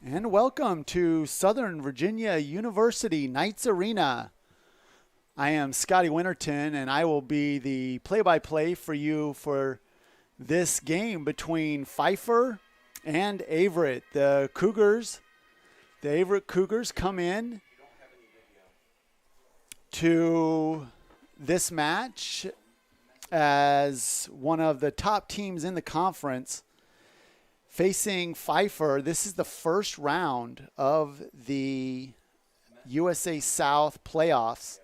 And welcome to Southern Virginia University Knights Arena. I am Scotty Winterton, and I will be the play-by-play for you for this game between Pfeiffer and Averett. The Averett Cougars come in to this match as one of the top teams in the conference, facing Pfeiffer. This is the first round of the USA South playoffs.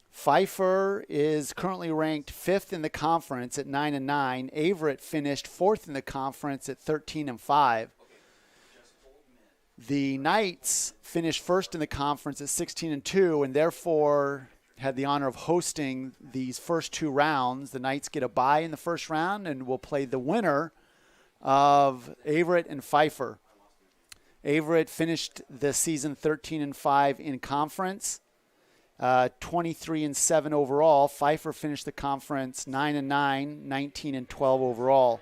Pfeiffer is currently ranked 5th in the conference at 9-9. Averett finished 4th in the conference at 13-5. The Knights finished 1st in the conference at 16-2, and therefore had the honor of hosting these first two rounds. The Knights get a bye in the first round and will play the winner of Averett and Pfeiffer. Averett finished the season 13-5 in conference, 23-7 overall. Pfeiffer finished the conference 9-9, 19-12 overall.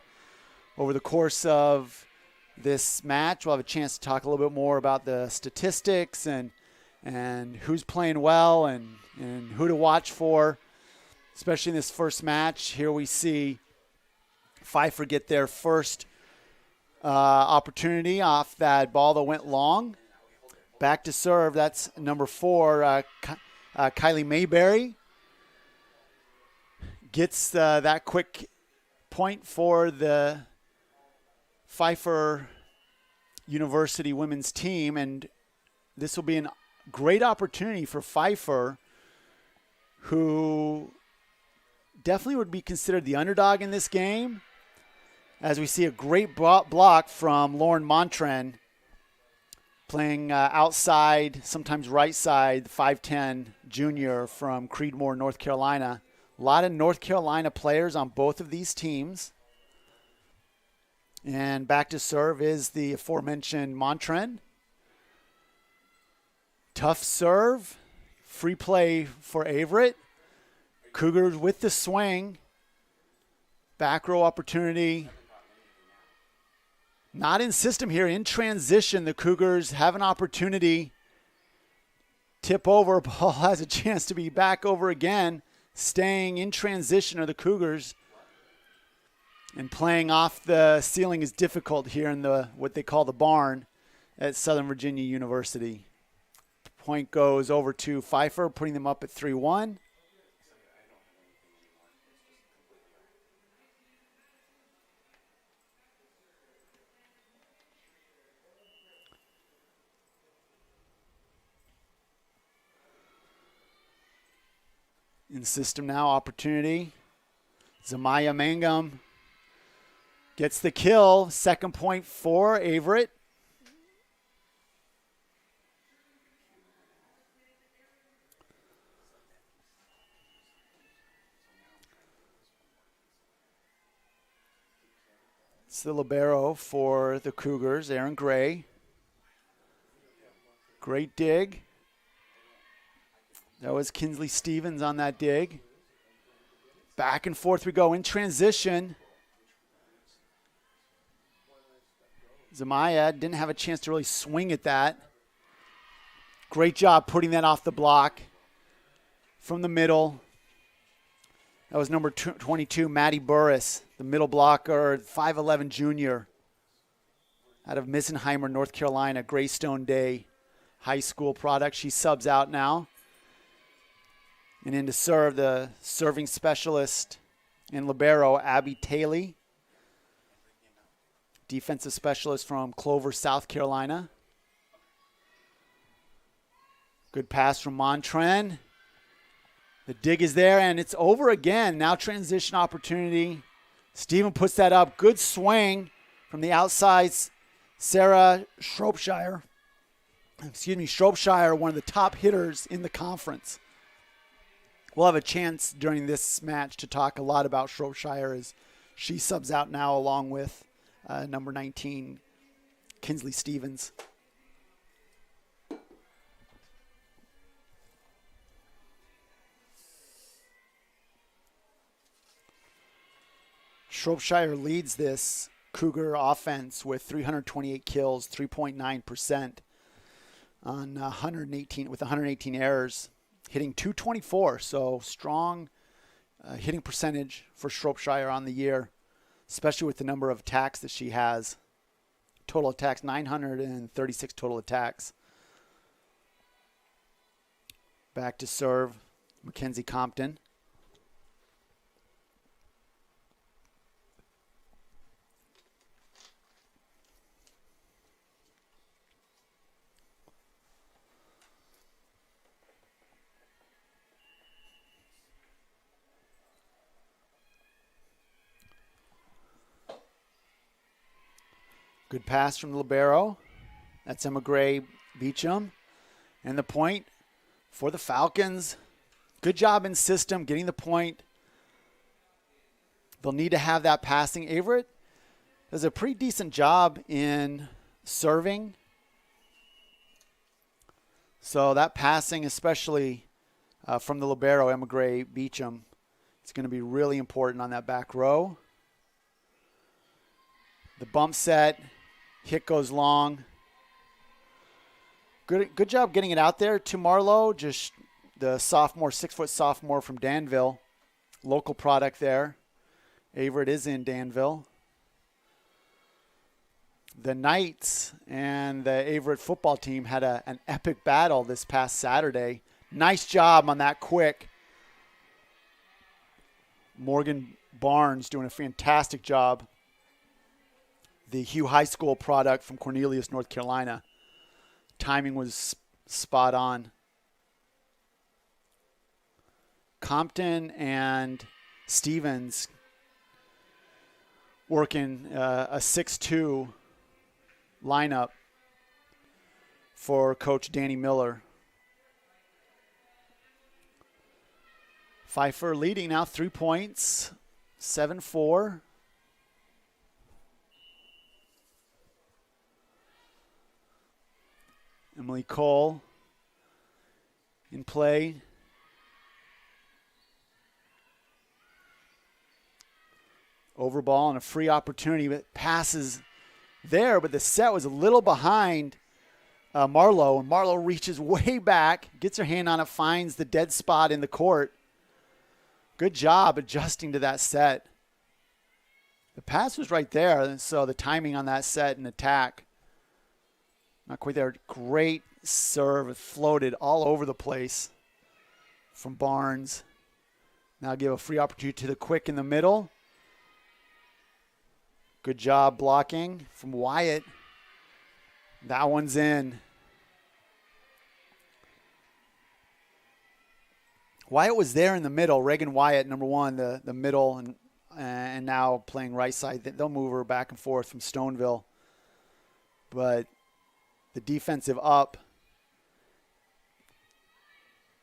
Over the course of this match, we'll have a chance to talk a little bit more about the statistics and who's playing well and who to watch for, especially in this first match. Here we see Pfeiffer get their first opportunity off that ball that went long. Back to serve, that's number 4, Kylie Mayberry. Gets that quick point for the Pfeiffer University women's team, and this will be a great opportunity for Pfeiffer, who definitely would be considered the underdog in this game, as we see a great block from Lauren Montren, playing outside, sometimes right side, 5'10" junior from Creedmoor, North Carolina. A lot of North Carolina players on both of these teams. And back to serve is the aforementioned Montren. Tough serve. Free play for Averett. Cougars with the swing. Back row opportunity. Not in system here. In transition, the Cougars have an opportunity. Tip over. Ball has a chance to be back over again. Staying in transition are the Cougars. And playing off the ceiling is difficult here in what they call the barn at Southern Virginia University. Point goes over to Pfeiffer, putting them up at 3-1. In system now, opportunity. Zamaya Mangum gets the kill. Second point for Averett. It's the libero for the Cougars, Aaron Gray. Great dig. That was Kinsley Stevens on that dig. Back and forth we go in transition. Zamaya didn't have a chance to really swing at that. Great job putting that off the block from the middle. That was number 22, Maddie Burris, the middle blocker, 5'11" junior out of Missenheimer, North Carolina, Greystone Day high school product. She subs out now. And in to serve, the serving specialist in libero, Abby Taylor. Defensive specialist from Clover, South Carolina. Good pass from Montren. The dig is there, and it's over again. Now transition opportunity. Steven puts that up. Good swing from the outside. Sarah Shropshire. Shropshire, one of the top hitters in the conference. We'll have a chance during this match to talk a lot about Shropshire as she subs out now along with number 19, Kinsley Stevens. Shropshire leads this Cougar offense with 328 kills, 3.9% on 118 errors, hitting 224. So strong hitting percentage for Shropshire on the year, especially with the number of attacks that she has. Total attacks, 936 total attacks. Back to serve, Mackenzie Compton. Good pass from the libero. That's Emma Gray Beecham. And the point for the Falcons. Good job in system, getting the point. They'll need to have that passing. Averett does a pretty decent job in serving. So that passing, especially from the libero, Emma Gray Beecham, it's going to be really important on that back row. The bump set. Hit goes long. Good job getting it out there to Marlowe, just the sophomore, 6-foot sophomore from Danville. Local product there. Averett is in Danville. The Knights and the Averett football team had an epic battle this past Saturday. Nice job on that quick. Morgan Barnes doing a fantastic job. The Hugh High School product from Cornelius, North Carolina. Timing was spot on. Compton and Stevens working a 6-2 lineup for Coach Danny Miller. Pfeiffer leading now 3 points, 7-4. Emily Cole in play. Over ball and a free opportunity, but passes there, but the set was a little behind Marlowe, and Marlowe reaches way back, gets her hand on it, finds the dead spot in the court. Good job adjusting to that set. The pass was right there, and so the timing on that set and attack, not quite there. Great serve. It floated all over the place from Barnes. Now give a free opportunity to the quick in the middle. Good job blocking from Wyatt. That one's in. Wyatt was there in the middle. Reagan Wyatt, number one, the middle, and now playing right side. They'll move her back and forth from Stoneville. But the defensive up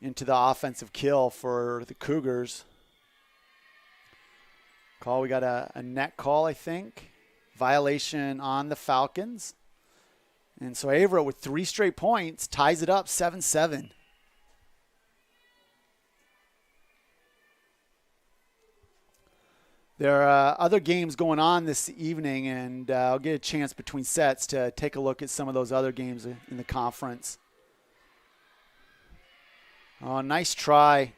into the offensive kill for the Cougars. We got a net call, I think. Violation on the Falcons. And so Averett with 3 straight points ties it up 7-7. There are other games going on this evening, and I'll get a chance between sets to take a look at some of those other games in the conference. Oh, nice try.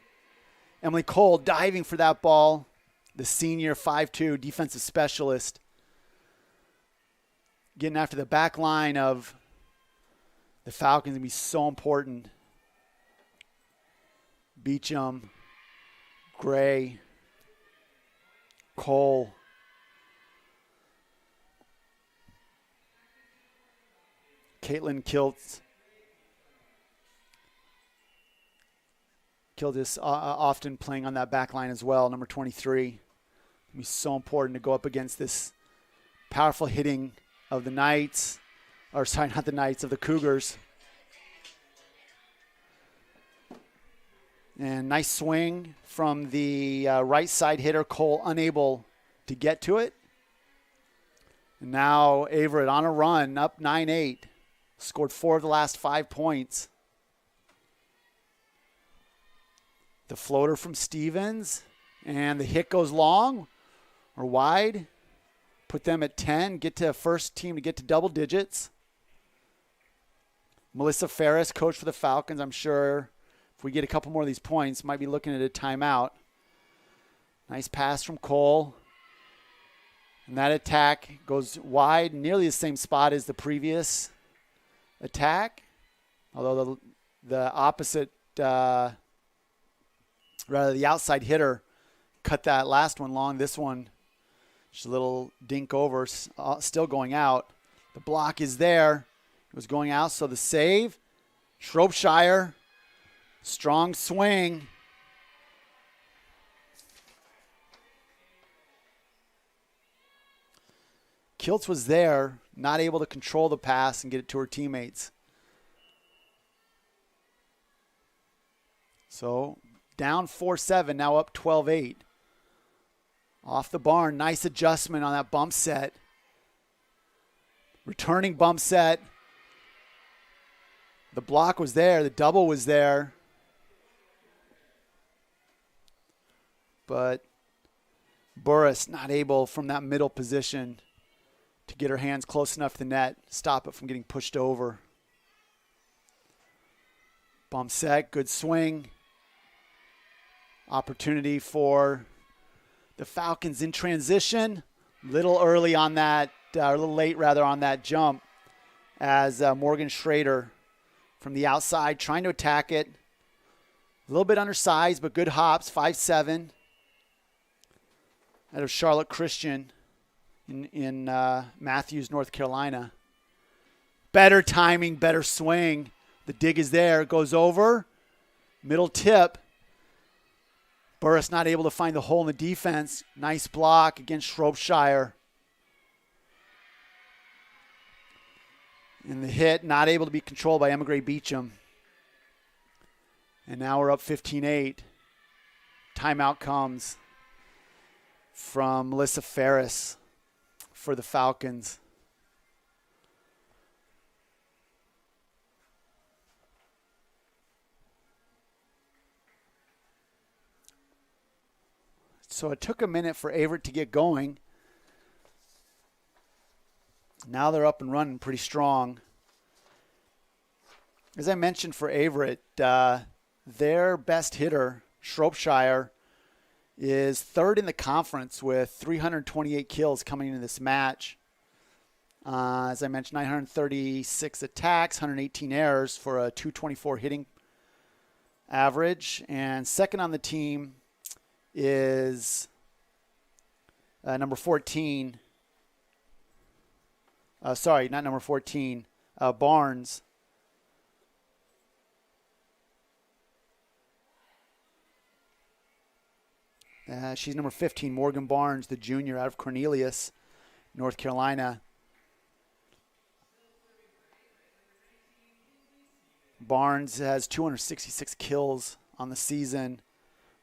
Emily Cole diving for that ball. The senior 5'2" defensive specialist. Getting after the back line of the Falcons going to be so important. Beecham, Gray, Cole. Caitlin Kiltz. Kiltis often playing on that back line as well, number 23. It'll be so important to go up against this powerful hitting of the Knights. Or sorry, not the Knights, of the Cougars. And nice swing from the right side hitter, Cole, unable to get to it. And now Averett on a run, up 9-8. Scored 4 of the last 5 points. The floater from Stevens. And the hit goes long or wide. Put them at 10. Get to first team to get to double digits. Melissa Ferris, coach for the Falcons. I'm sure if we get a couple more of these points, might be looking at a timeout. Nice pass from Cole. And that attack goes wide, nearly the same spot as the previous attack. Although the opposite, rather the outside hitter cut that last one long. This one, just a little dink over, still going out. The block is there. It was going out, so the save. Shropshire, strong swing. Kiltz was there, not able to control the pass and get it to her teammates. So down 4-7, now up 12-8. Off the barn, nice adjustment on that bump set. Returning bump set. The block was there, the double was there. But Burris not able from that middle position to get her hands close enough to the net, stop it from getting pushed over. Bump set, good swing. Opportunity for the Falcons in transition. Little early on that, or a little late rather on that jump as Morgan Schrader from the outside trying to attack it. A little bit undersized, but good hops, 5'7". Out of Charlotte Christian in Matthews, North Carolina. Better timing, better swing. The dig is there, goes over. Middle tip. Burris not able to find the hole in the defense. Nice block against Shropshire. And the hit not able to be controlled by Emma Gray Beecham. And now we're up 15-8. Timeout comes from Melissa Ferris for the Falcons. So it took a minute for Averett to get going. Now they're up and running pretty strong. As I mentioned for Averett, their best hitter, Shropshire, is third in the conference with 328 kills coming into this match. As I mentioned, 936 attacks, 118 errors for a 224 hitting average. And second on the team is number 14. Sorry, not number 14, Barnes. She's number 15, Morgan Barnes, the junior out of Cornelius, North Carolina. Barnes has 266 kills on the season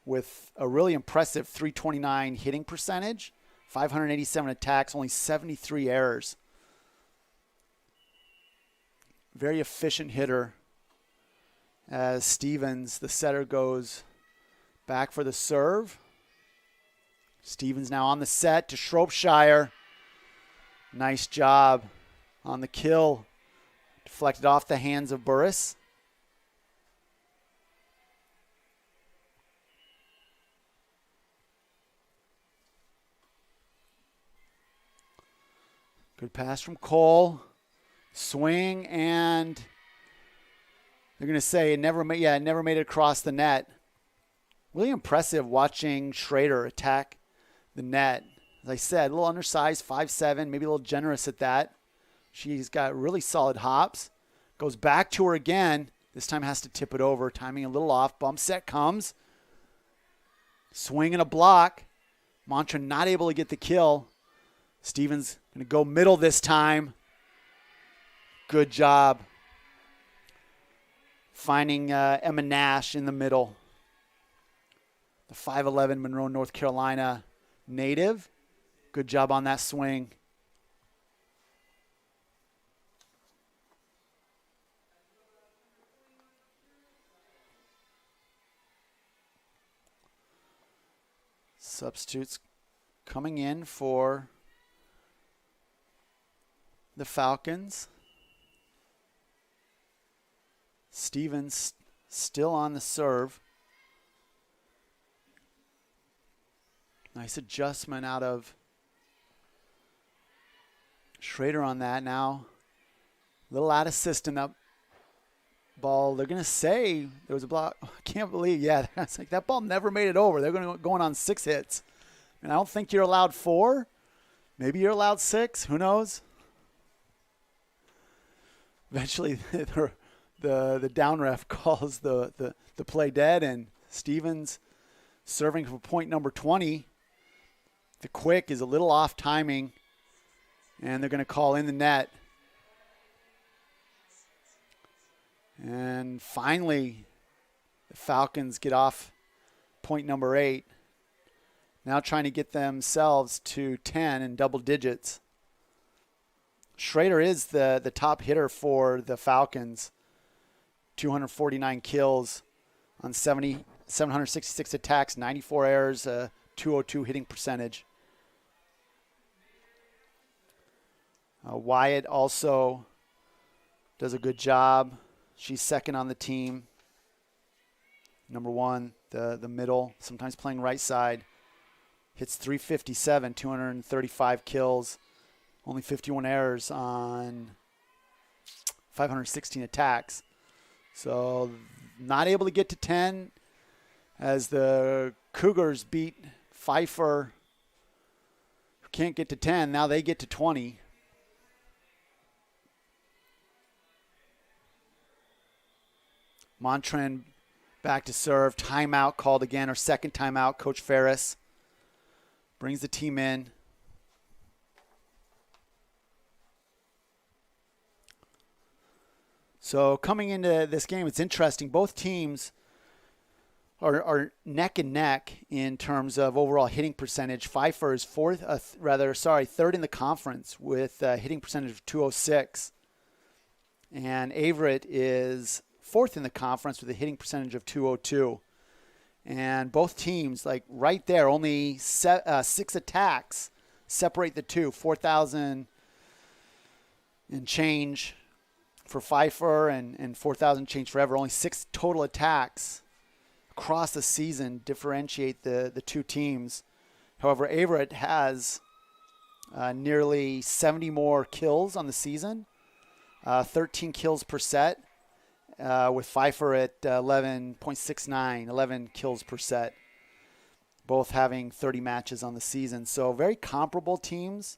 with a really impressive 329 hitting percentage, 587 attacks, only 73 errors. Very efficient hitter as Stevens, the setter, goes back for the serve. Stevens now on the set to Shropshire. Nice job on the kill. Deflected off the hands of Burris. Good pass from Cole. Swing, and they're going to say it never made it across the net. Really impressive watching Schrader attack the net. As I said, a little undersized, 5'7", maybe a little generous at that. She's got really solid hops. Goes back to her again. This time has to tip it over. Timing a little off. Bump set comes. Swing and a block. Mantra not able to get the kill. Stevens going to go middle this time. Good job finding Emma Nash in the middle. The 5'11" Monroe, North Carolina native. Good job on that swing. Substitutes coming in for the Falcons. Stevens still on the serve. Nice adjustment out of Schrader on that. Now a little out of system. That ball, they're going to say there was a block. I can't believe, yeah. It's like that ball never made it over. They're going on 6 hits. And I don't think you're allowed 4. Maybe you're allowed 6. Who knows? Eventually, the down ref calls the play dead, and Stevens serving for point number 20. The quick is a little off timing, and they're going to call in the net. And finally, the Falcons get off point number 8. Now trying to get themselves to 10 in double digits. Schrader is the top hitter for the Falcons. 249 kills on 766 attacks, 94 errors, 202 hitting percentage. Wyatt also does a good job. She's second on the team. Number 1, the middle, sometimes playing right side. Hits 357, 235 kills, only 51 errors on 516 attacks. So not able to get to 10 as the Cougars beat Pfeiffer, who can't get to 10. Now they get to 20. Montren back to serve. Timeout called again, or second timeout. Coach Ferris brings the team in. So coming into this game, it's interesting. Both teams are neck and neck in terms of overall hitting percentage. Pfeiffer is third in the conference with a hitting percentage of 206. And Averett is fourth in the conference with a hitting percentage of 202. And both teams, like right there, only 6 attacks separate the two. 4,000 and change for Pfeiffer and 4,000 change forever. Only 6 total attacks across the season differentiate the two teams. However, Averett has nearly 70 more kills on the season, 13 kills per set. With Pfeiffer at 11.69, 11 kills per set, both having 30 matches on the season. So very comparable teams.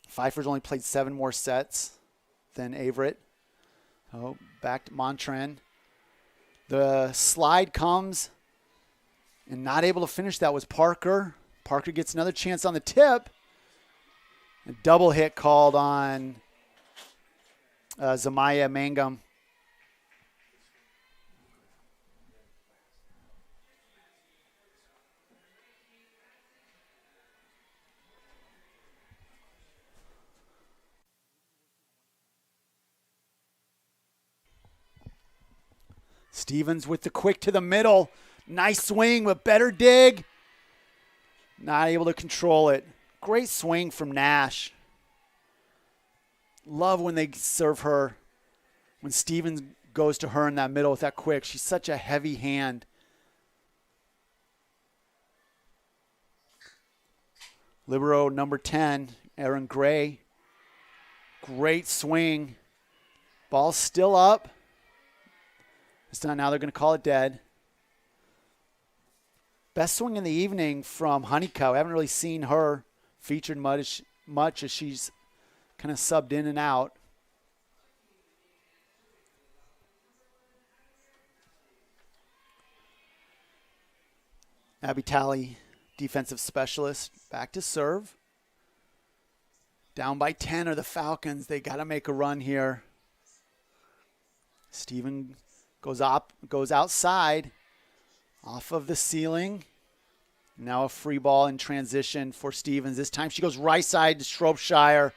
Pfeiffer's only played 7 more sets than Averett. Oh, back to Montren. The slide comes, and not able to finish that was Parker. Parker gets another chance on the tip. A double hit called on Zamaya Mangum. Stevens with the quick to the middle. Nice swing, but better dig. Not able to control it. Great swing from Nash. Love when they serve her, when Stevens goes to her in that middle with that quick. She's such a heavy hand. Libero number 10, Aaron Gray. Great swing. Ball's still up. It's not, now they're going to call it dead. Best swing in the evening from Honeycutt. I haven't really seen her featured much as she's kind of subbed in and out. Abby Talley, defensive specialist, back to serve. Down by 10 are the Falcons. They got to make a run here. Steven goes outside, off of the ceiling. Now a free ball in transition for Stevens. This time she goes right side to Shropshire.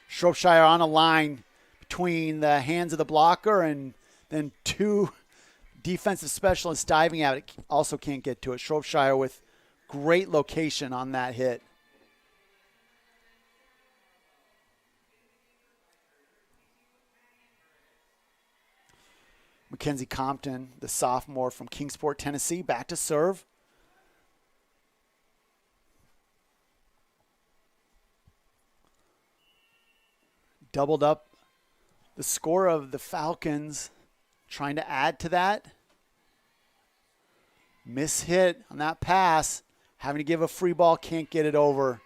Shropshire on a line between the hands of the blocker, and then 2 defensive specialists diving at it. Also can't get to it. Shropshire with great location on that hit. Mackenzie Compton, the sophomore from Kingsport, Tennessee, back to serve. Doubled up the score of the Falcons, trying to add to that. Miss hit on that pass, having to give a free ball, can't get it over.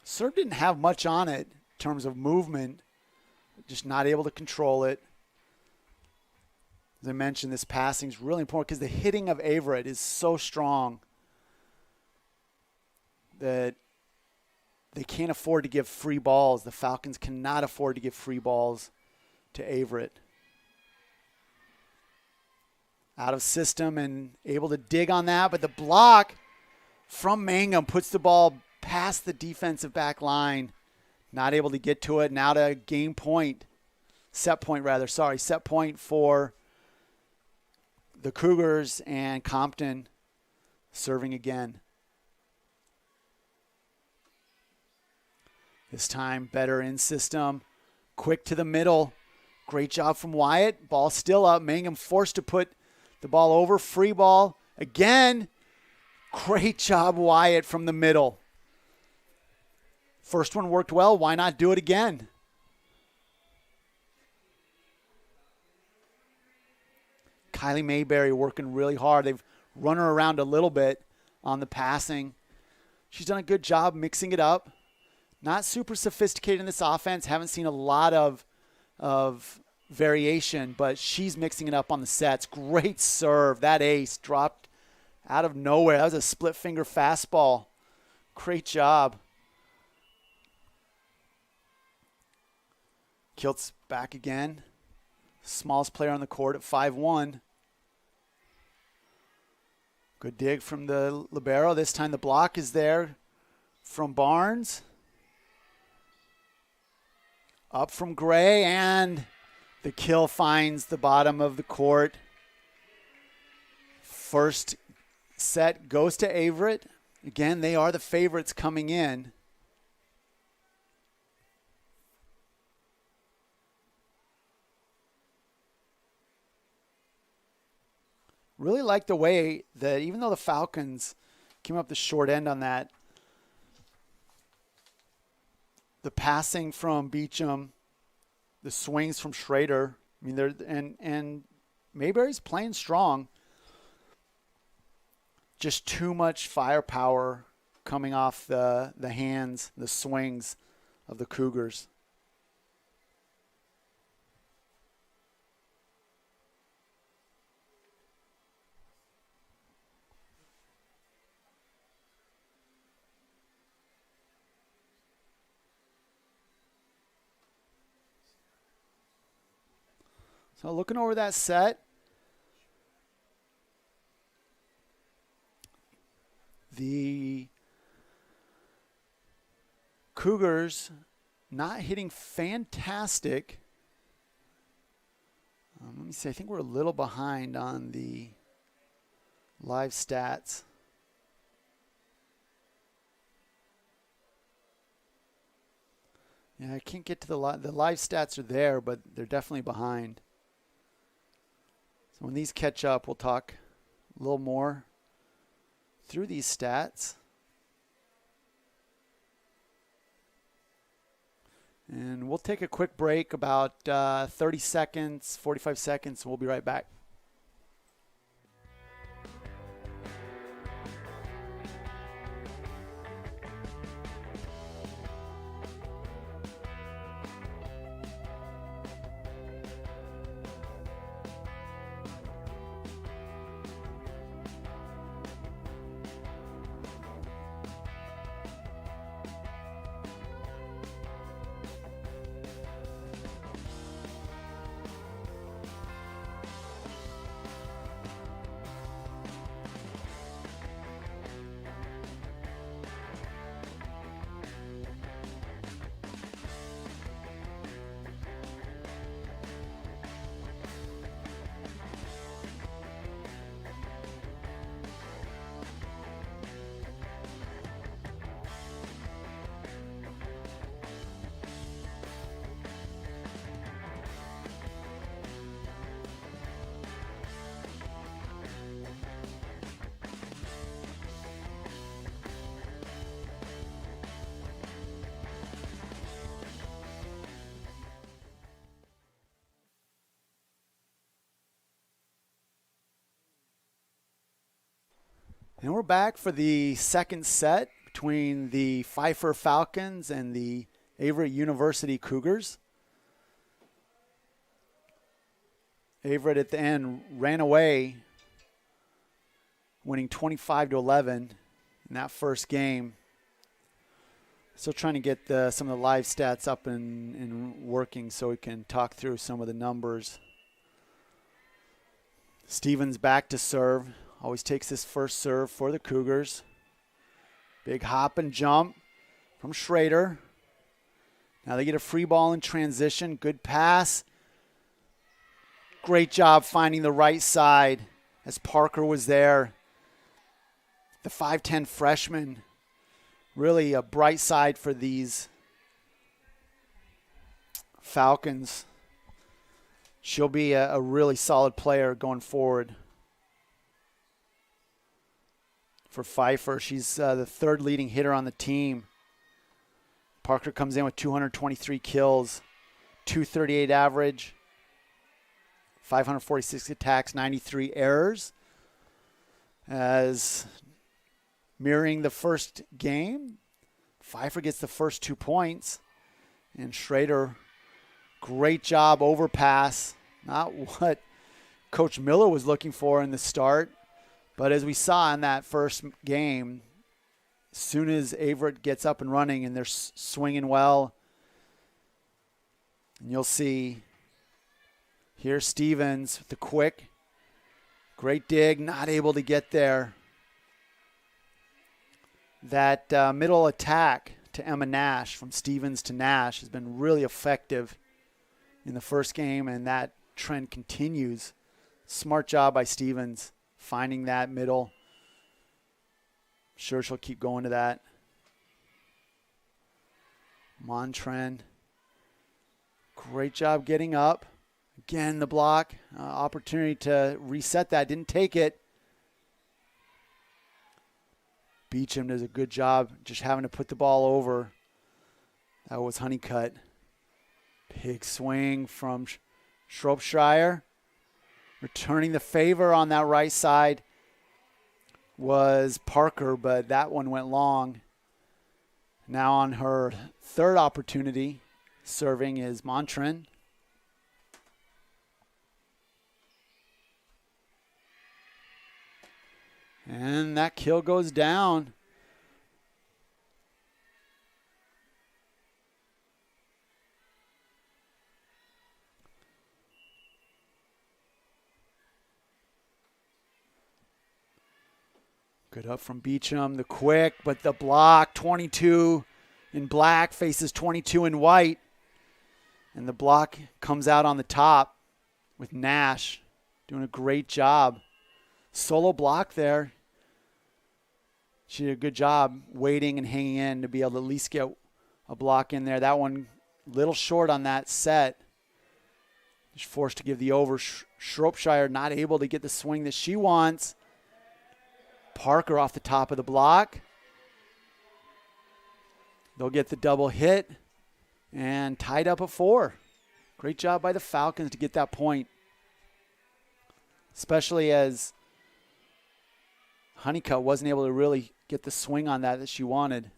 Serve didn't have much on it in terms of movement, just not able to control it. As I mentioned, this passing is really important because the hitting of Averett is so strong that they can't afford to give free balls. The Falcons cannot afford to give free balls to Averett. Out of system and able to dig on that, but the block from Mangum puts the ball past the defensive back line. Not able to get to it. Now to game point. Set point for the Cougars, and Compton serving again. This time better in system. Quick to the middle. Great job from Wyatt. Ball still up. Mangum forced to put the ball over. Free ball again. Great job, Wyatt, from the middle. First one worked well. Why not do it again? Kylie Mayberry working really hard. They've run her around a little bit on the passing. She's done a good job mixing it up. Not super sophisticated in this offense. Haven't seen a lot of variation, but she's mixing it up on the sets. Great serve. That ace dropped out of nowhere. That was a split finger fastball. Great job. Kilt's back again. Smallest player on the court at 5'1". Good dig from the libero. This time the block is there from Barnes. Up from Gray, and the kill finds the bottom of the court. First set goes to Averett. Again, they are the favorites coming in. Really like the way that even though the Falcons came up the short end on that, the passing from Beecham, the swings from Schrader, I mean, and Mayberry's playing strong. Just too much firepower coming off the hands, the swings of the Cougars. So looking over that set, the Cougars not hitting fantastic. Let me see. I think we're a little behind on the live stats. Yeah, I can't get to the live stats are there, but they're definitely behind. So when these catch up, we'll talk a little more through these stats. And we'll take a quick break, about 30 seconds, 45 seconds, and we'll be right back. And we're back for the second set between the Pfeiffer Falcons and the Averett University Cougars. Averett at the end ran away, winning 25-11 in that first game. Still trying to get some of the live stats up and working so we can talk through some of the numbers. Stevens back to serve. Always takes his first serve for the Cougars. Big hop and jump from Schrader. Now they get a free ball in transition. Good pass. Great job finding the right side as Parker was there. The 5'10 freshman. Really a bright side for these Falcons. She'll be a really solid player going forward. For Pfeiffer, she's the third leading hitter on the team. Parker comes in with 223 kills, 238 average, 546 attacks, 93 errors. As mirroring the first game, Pfeiffer gets the first 2 points. And Schrader, great job overpass. Not what Coach Miller was looking for in the start. But as we saw in that first game, as soon as Averett gets up and running and they're swinging well, and you'll see here Stevens with the quick, great dig, not able to get there. That middle attack to Emma Nash, from Stevens to Nash, has been really effective in the first game, and that trend continues. Smart job by Stevens. Finding that middle. Sure, she'll keep going to that. Montren. Great job getting up. Again, the block. Opportunity to reset that. Didn't take it. Beecham does a good job just having to put the ball over. That was Honeycutt. Big swing from Shropshire. Returning the favor on that right side was Parker, but that one went long. Now on her third opportunity, serving is Montren. And that kill goes down. Good up from Beecham, the quick, but the block, 22 in black faces 22 in white. And the block comes out on the top with Nash doing a great job. Solo block there. She did a good job waiting and hanging in to be able to at least get a block in there. That one a little short on that set. She's forced to give the over. Shropshire not able to get the swing that she wants. Parker off the top of the block. They'll get the double hit and tied up at 4. Great job by the Falcons to get that point, especially as Honeycutt wasn't able to really get the swing on that she wanted.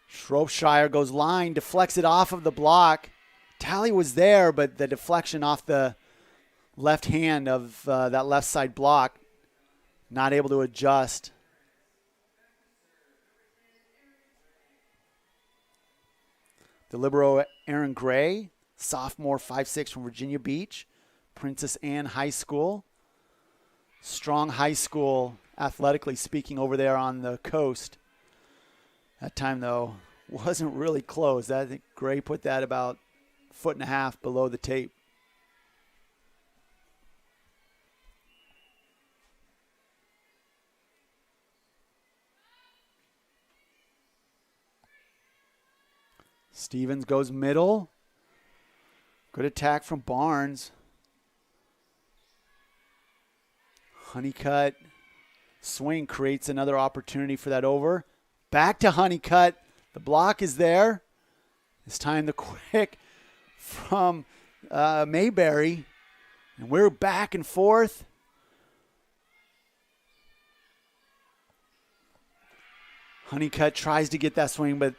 Shropshire goes line, deflects it off of the block. Tally was there, but the deflection off the left hand of that left side block, not able to adjust. The libero, Aaron Gray, sophomore, 5'6", from Virginia Beach, Princess Anne High School. Strong high school, athletically speaking, over there on the coast. That time, though, wasn't really close. I think Gray put that about 1.5 feet below the tape. Stevens goes middle. Good attack from Barnes. Honeycutt swing creates another opportunity for that over. Back to Honeycutt. The block is there. This time the quick. from Mayberry. And we're back and forth. Honeycutt tries to get that swing, but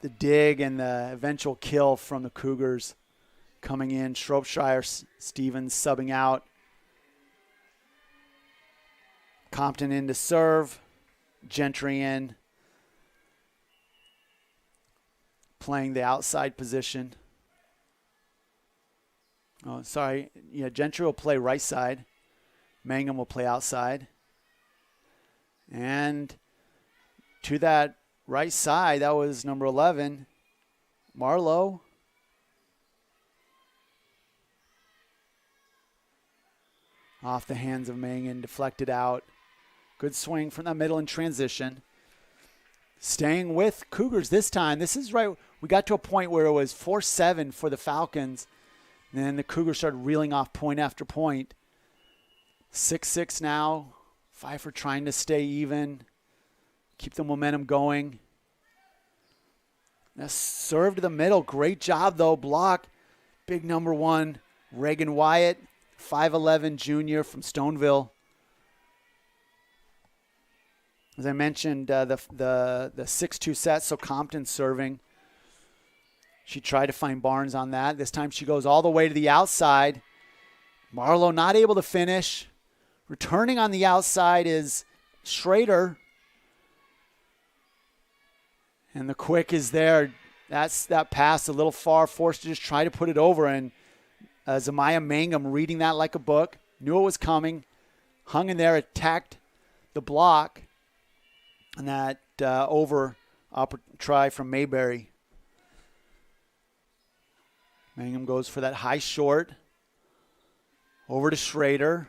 the dig and the eventual kill from the Cougars coming in. Shropshire, Stevens subbing out. Compton in to serve. Gentry in. Playing the outside position. Oh, sorry. Yeah, Gentry will play right side. Mangum will play outside. And to that right side, that was number 11, Marlowe. Off the hands of Mangum, deflected out. Good swing from the middle in transition. Staying with Cougars this time. This is right. We got to a point where it was 4-7 for the Falcons. And then the Cougars started reeling off point after point. 6-6 now. Pfeiffer trying to stay even. Keep the momentum going. Now serve to the middle. Great job, though. Block. Big number 1, Reagan Wyatt. 5'11" junior from Stoneville. As I mentioned, the 6-2 set, so Compton serving. She tried to find Barnes on that. This time she goes all the way to the outside. Marlowe not able to finish. Returning on the outside is Schrader. And the quick is there. That's that pass a little far, forced to just try to put it over. And Zamaya Mangum reading that like a book. Knew it was coming. Hung in there, attacked the block. And that over try from Mayberry. Mangum goes for that high short. Over to Schrader.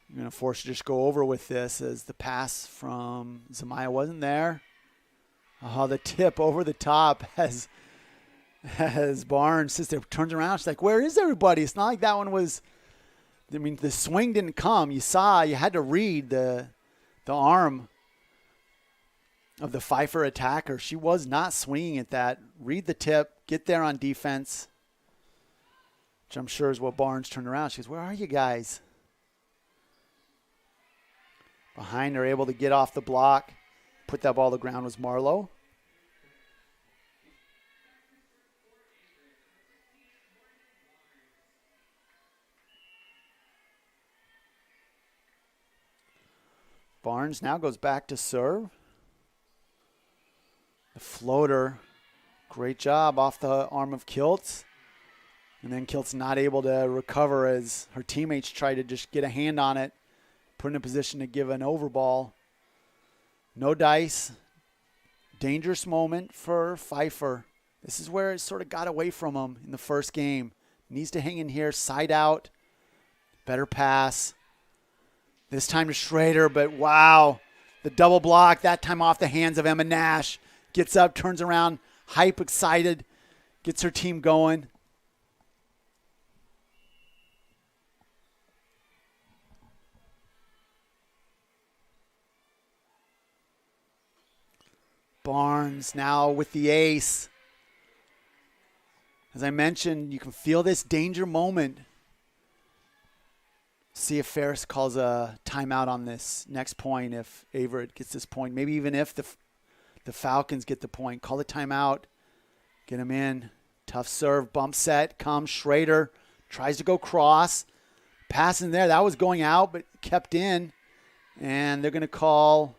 I'm going to force to just go over with this as the pass from Zamaya wasn't there. Oh, the tip over the top as Barnes sits there, turns around. She's like, where is everybody? It's not like that one was, I mean, the swing didn't come. You had to read the arm of the Pfeiffer attacker. She was not swinging at that. Read the tip, get there on defense, which I'm sure is what Barnes turned around. She goes, where are you guys? Behind her, able to get off the block, put that ball to the ground was Marlowe. Barnes now goes back to serve. The floater, great job off the arm of Kiltz. And then Kiltz not able to recover as her teammates try to just get a hand on it, put in a position to give an overball. No dice. Dangerous moment for Pfeiffer. This is where it sort of got away from him in the first game. Needs to hang in here, side out, better pass. This time to Schrader, but wow. The double block, that time off the hands of Emma Nash. Gets up, turns around, hype, excited, gets her team going. Barnes now with the ace. As I mentioned, you can feel this danger moment. See if Ferris calls a timeout on this next point, if Averett gets this point. Maybe even if the Falcons get the point. Call the timeout. Get him in. Tough serve. Bump set. Comes Schrader. Tries to go cross. Pass in there. That was going out, but kept in. And they're going to call.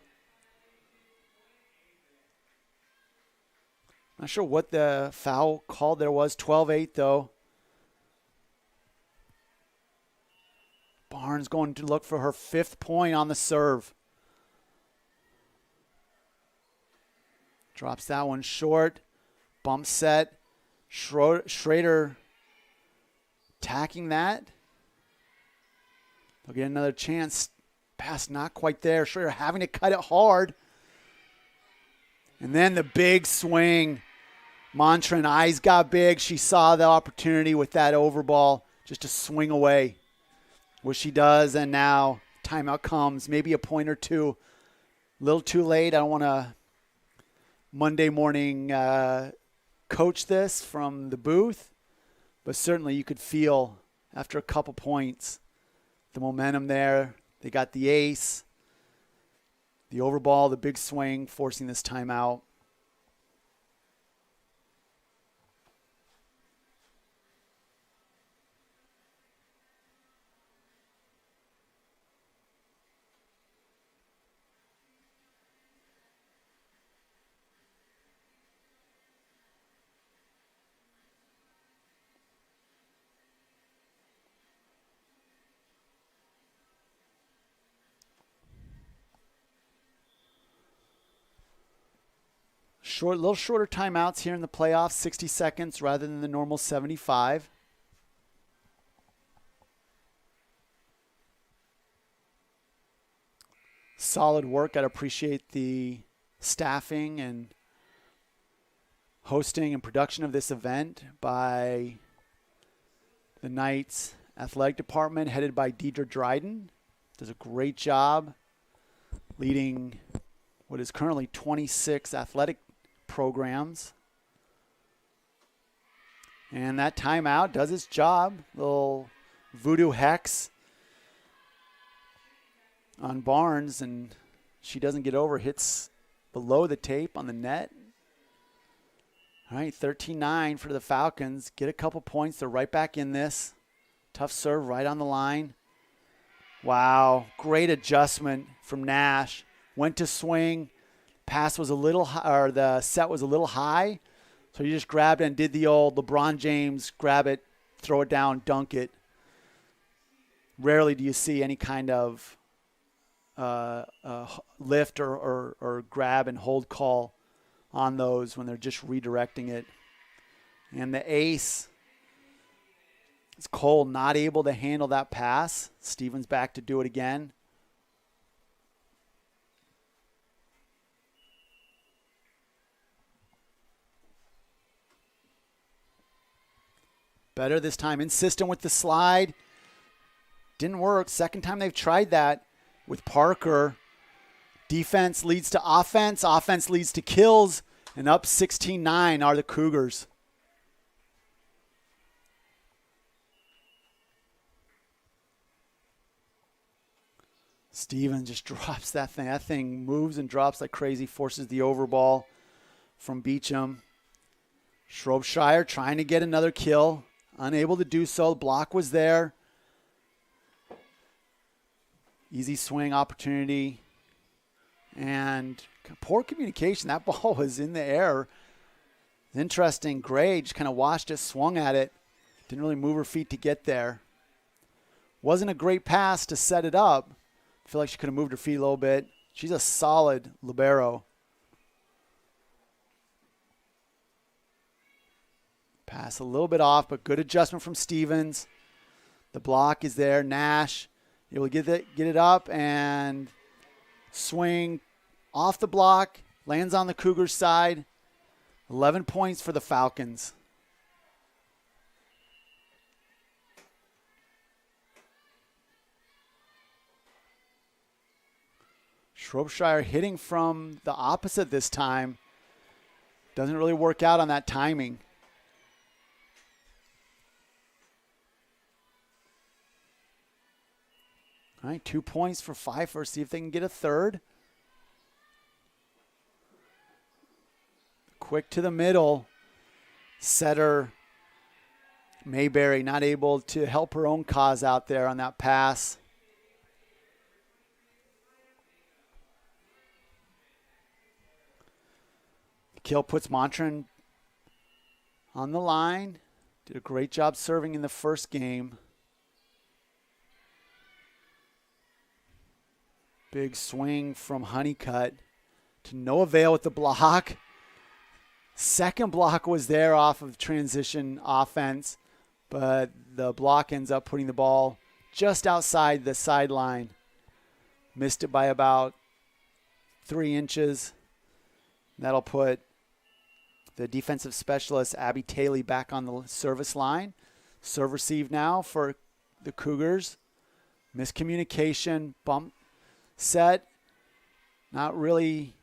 Not sure what the foul call there was. 12-8, though. Barnes going to look for her 5th point on the serve. Drops that one short. Bump set. Schrader attacking that. They'll get another chance. Pass not quite there. Schrader having to cut it hard. And then the big swing. Montran eyes got big. She saw the opportunity with that overball just to swing away. Which she does, and now timeout comes. Maybe a point or two. A little too late. I don't want to Monday morning coach this from the booth, but certainly you could feel after a couple points the momentum there. They got the ace, the overball, the big swing, forcing this timeout. Little shorter timeouts here in the playoffs, 60 seconds rather than the normal 75. Solid work. I'd appreciate the staffing and hosting and production of this event by the Knights athletic department headed by Deidre Dryden. Does a great job leading what is currently 26 athletic programs. And that timeout does its job. Little voodoo hex on Barnes, and she doesn't get over, hits below the tape on the net. All right, 13-9 for the Falcons. Get a couple points. They're right back in this. Tough serve right on the line. Wow, great adjustment from Nash. Went to swing. Pass was a little high, or the set was a little high. So he just grabbed it and did the old LeBron James, grab it, throw it down, dunk it. Rarely do you see any kind of lift or grab and hold call on those when they're just redirecting it. And the ace, it's Cole not able to handle that pass. Stevens back to do it again. Better this time. Insistent with the slide. Didn't work. Second time they've tried that with Parker. Defense leads to offense. Offense leads to kills. And up 16-9 are the Cougars. Stevens just drops that thing. That thing moves and drops like crazy. Forces the overball from Beecham. Shropshire trying to get another kill. Unable to do so. The block was there. Easy swing opportunity. And poor communication. That ball was in the air. Interesting. Gray just kind of watched it, swung at it. Didn't really move her feet to get there. Wasn't a great pass to set it up. I feel like she could have moved her feet a little bit. She's a solid libero. Pass a little bit off, but good adjustment from Stevens. The block is there. Nash able to get it up and swing off the block. Lands on the Cougars side. 11 points for the Falcons. Shropshire hitting from the opposite this time. Doesn't really work out on that timing. All right, 2 points for Pfeiffer. See if they can get a third. Quick to the middle. Setter Mayberry not able to help her own cause out there on that pass. Kill puts Montran on the line. Did a great job serving in the first game. Big swing from Honeycutt to no avail with the block. Second block was there off of transition offense, but the block ends up putting the ball just outside the sideline. Missed it by about 3 inches. That'll put the defensive specialist, Abby Taylor, back on the service line. Serve receive now for the Cougars. Miscommunication, bump set. Not really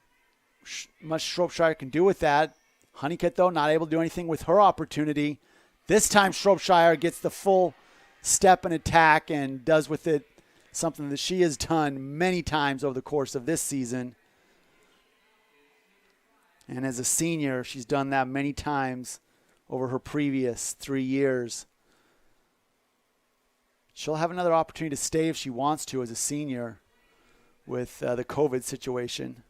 much Shropshire can do with that. Honeycutt, though, not able to do anything with her opportunity. This time, Shropshire gets the full step and attack and does with it something that she has done many times over the course of this season. And as a senior, she's done that many times over her previous 3 years. She'll have another opportunity to stay if she wants to as a senior with the COVID situation.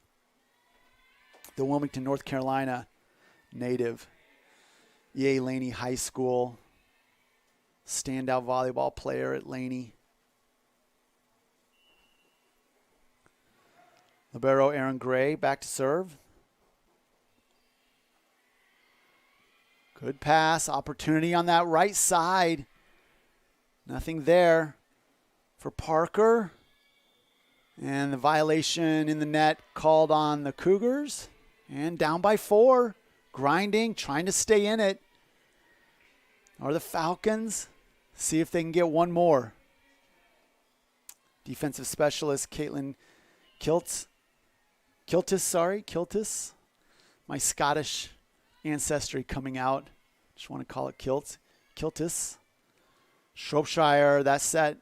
The Wilmington, North Carolina native, E.A. Laney High School, standout volleyball player at Laney. Libero Aaron Gray back to serve. Good pass, opportunity on that right side. Nothing there for Parker. And the violation in the net called on the Cougars. And down by 4, grinding, trying to stay in it. Or the Falcons, see if they can get one more. Defensive specialist Caitlin Kiltis. My Scottish ancestry coming out. Just want to call it Kiltis. Shropshire, that set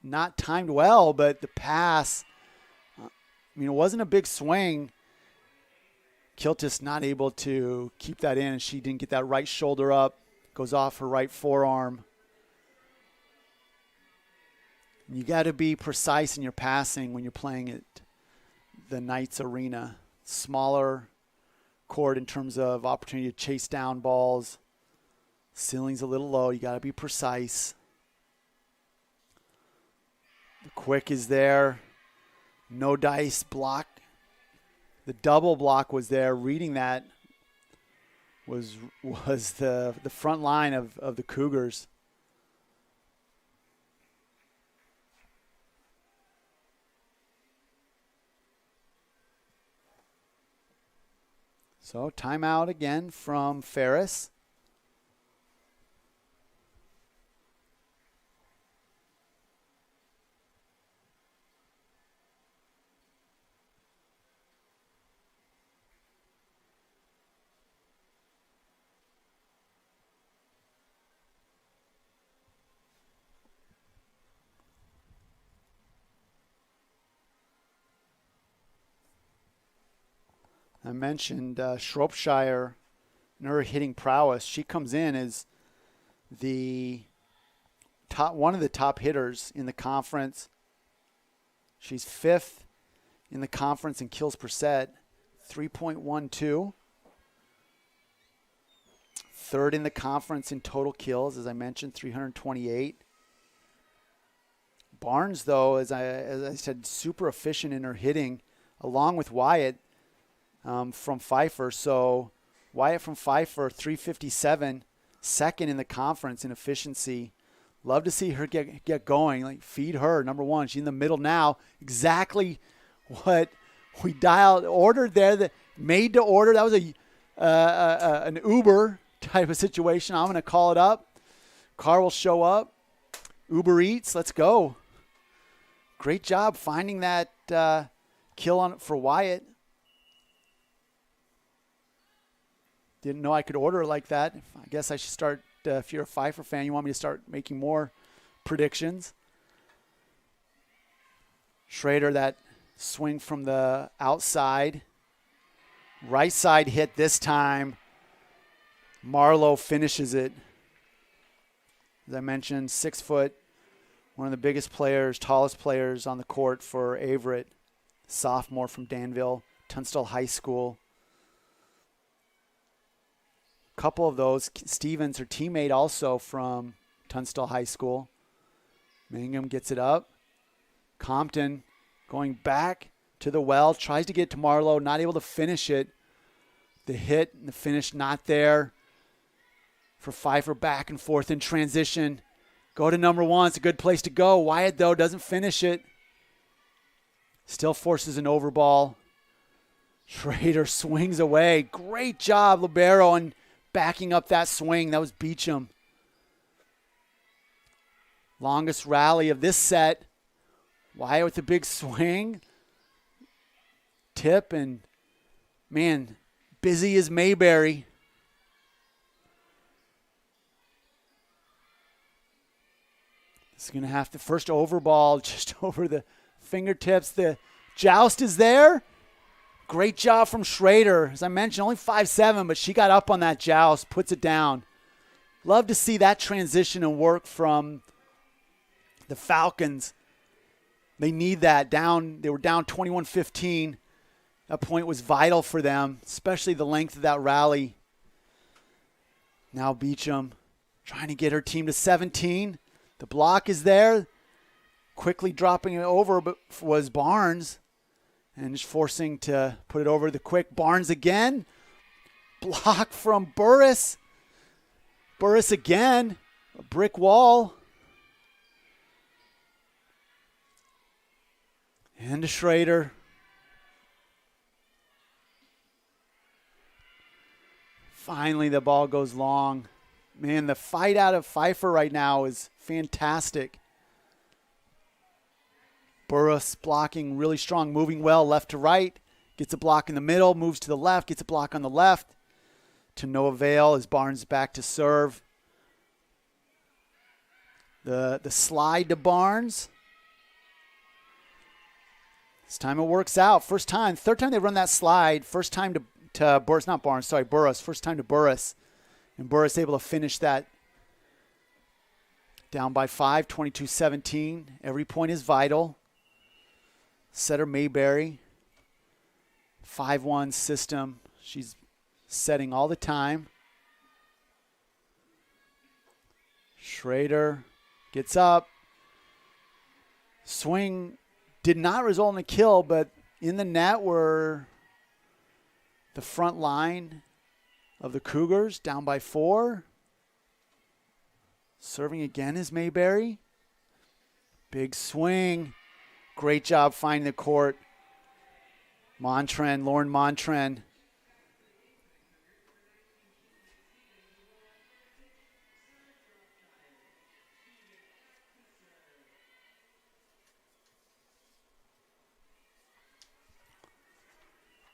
not timed well, but the pass, it wasn't a big swing. Kiltis not able to keep that in, and she didn't get that right shoulder up. Goes off her right forearm. You got to be precise in your passing when you're playing at the Knights Arena. Smaller court in terms of opportunity to chase down balls. Ceiling's a little low. You got to be precise. The quick is there. No dice block. The double block was there. Reading that was the front line of the Cougars. So timeout again from Ferris. I mentioned Shropshire and her hitting prowess. She comes in as one of the top hitters in the conference. She's 5th in the conference in kills per set, 3.12. 3rd in the conference in total kills, as I mentioned, 328. Barnes, though, as I said, super efficient in her hitting, along with Wyatt. From Pfeiffer. So Wyatt from Pfeiffer, 357, 2nd in the conference in efficiency. Love to see her get going. Like, feed her, number one. She's in the middle now. Exactly what we ordered there. That made to order. That was an Uber type of situation. I'm going to call it up. Car will show up. Uber Eats. Let's go. Great job finding that kill for Wyatt. Didn't know I could order like that. I guess I should start, if you're a Pfeiffer fan, you want me to start making more predictions. Schrader, that swing from the outside. Right side hit this time. Marlowe finishes it. As I mentioned, 6 foot, one of the biggest players, tallest players on the court for Averett. Sophomore from Danville, Tunstall High School. Couple of those. Stevens, her teammate, also from Tunstall High School. Mangum gets it up. Compton going back to the well, tries to get to Marlowe, not able to finish it. The hit and the finish not there for Pfeiffer, back and forth in transition. Go to number 1. It's a good place to go. Wyatt, though, doesn't finish it. Still forces an overball. Schrader swings away. Great job, Libero, and backing up that swing. That was Beecham. Longest rally of this set. Wyatt with the big swing. Tip, and man, busy as Mayberry. He's going to have to first over ball just over the fingertips. The joust is there. Great job from Schrader. As I mentioned, only 5'7", but she got up on that joust, puts it down. Love to see that transition and work from the Falcons. They need that. They were down 21-15. That point was vital for them, especially the length of that rally. Now Beecham trying to get her team to 17. The block is there. Quickly dropping it over but was Barnes. And just forcing to put it over the quick. Barnes again. Block from Burris. Burris again. A brick wall. And to Schrader. Finally, the ball goes long. Man, the fight out of Pfeiffer right now is fantastic. Burris blocking really strong, moving well left to right. Gets a block in the middle, moves to the left, gets a block on the left. To no avail as Barnes back to serve. The slide to Barnes. This time it works out. First time, third time they run that slide. First time to Burris, not Barnes, sorry, Burris. First time to Burris. And Burris able to finish that down by 5, 22-17. Every point is vital. Setter Mayberry, 5-1 system. She's setting all the time. Schrader gets up. Swing did not result in a kill, but in the net were the front line of the Cougars, down by 4. Serving again is Mayberry. Big swing. Great job finding the court. Lauren Montren.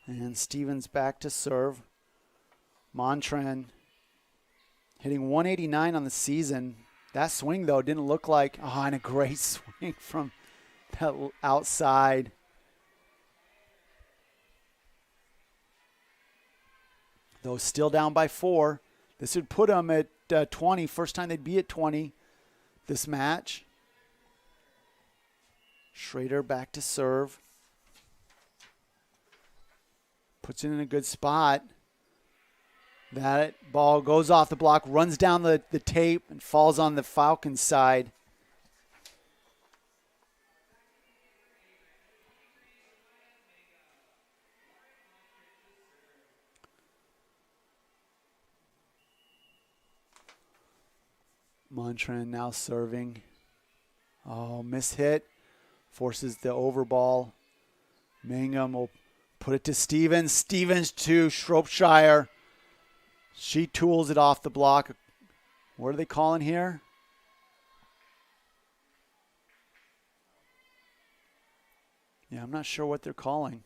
And Stevens back to serve. Montren hitting 189 on the season. That swing, though, didn't look like, and a great swing from that outside. Though still down by 4. This would put them at 20. First time they'd be at 20 this match. Schrader back to serve. Puts it in a good spot. That ball goes off the block, runs down the tape, and falls on the Falcons side. Montren now serving. Mishit. Forces the over ball. Mangum will put it to Stevens. Stevens to Shropshire. She tools it off the block. What are they calling here? Yeah, I'm not sure what they're calling.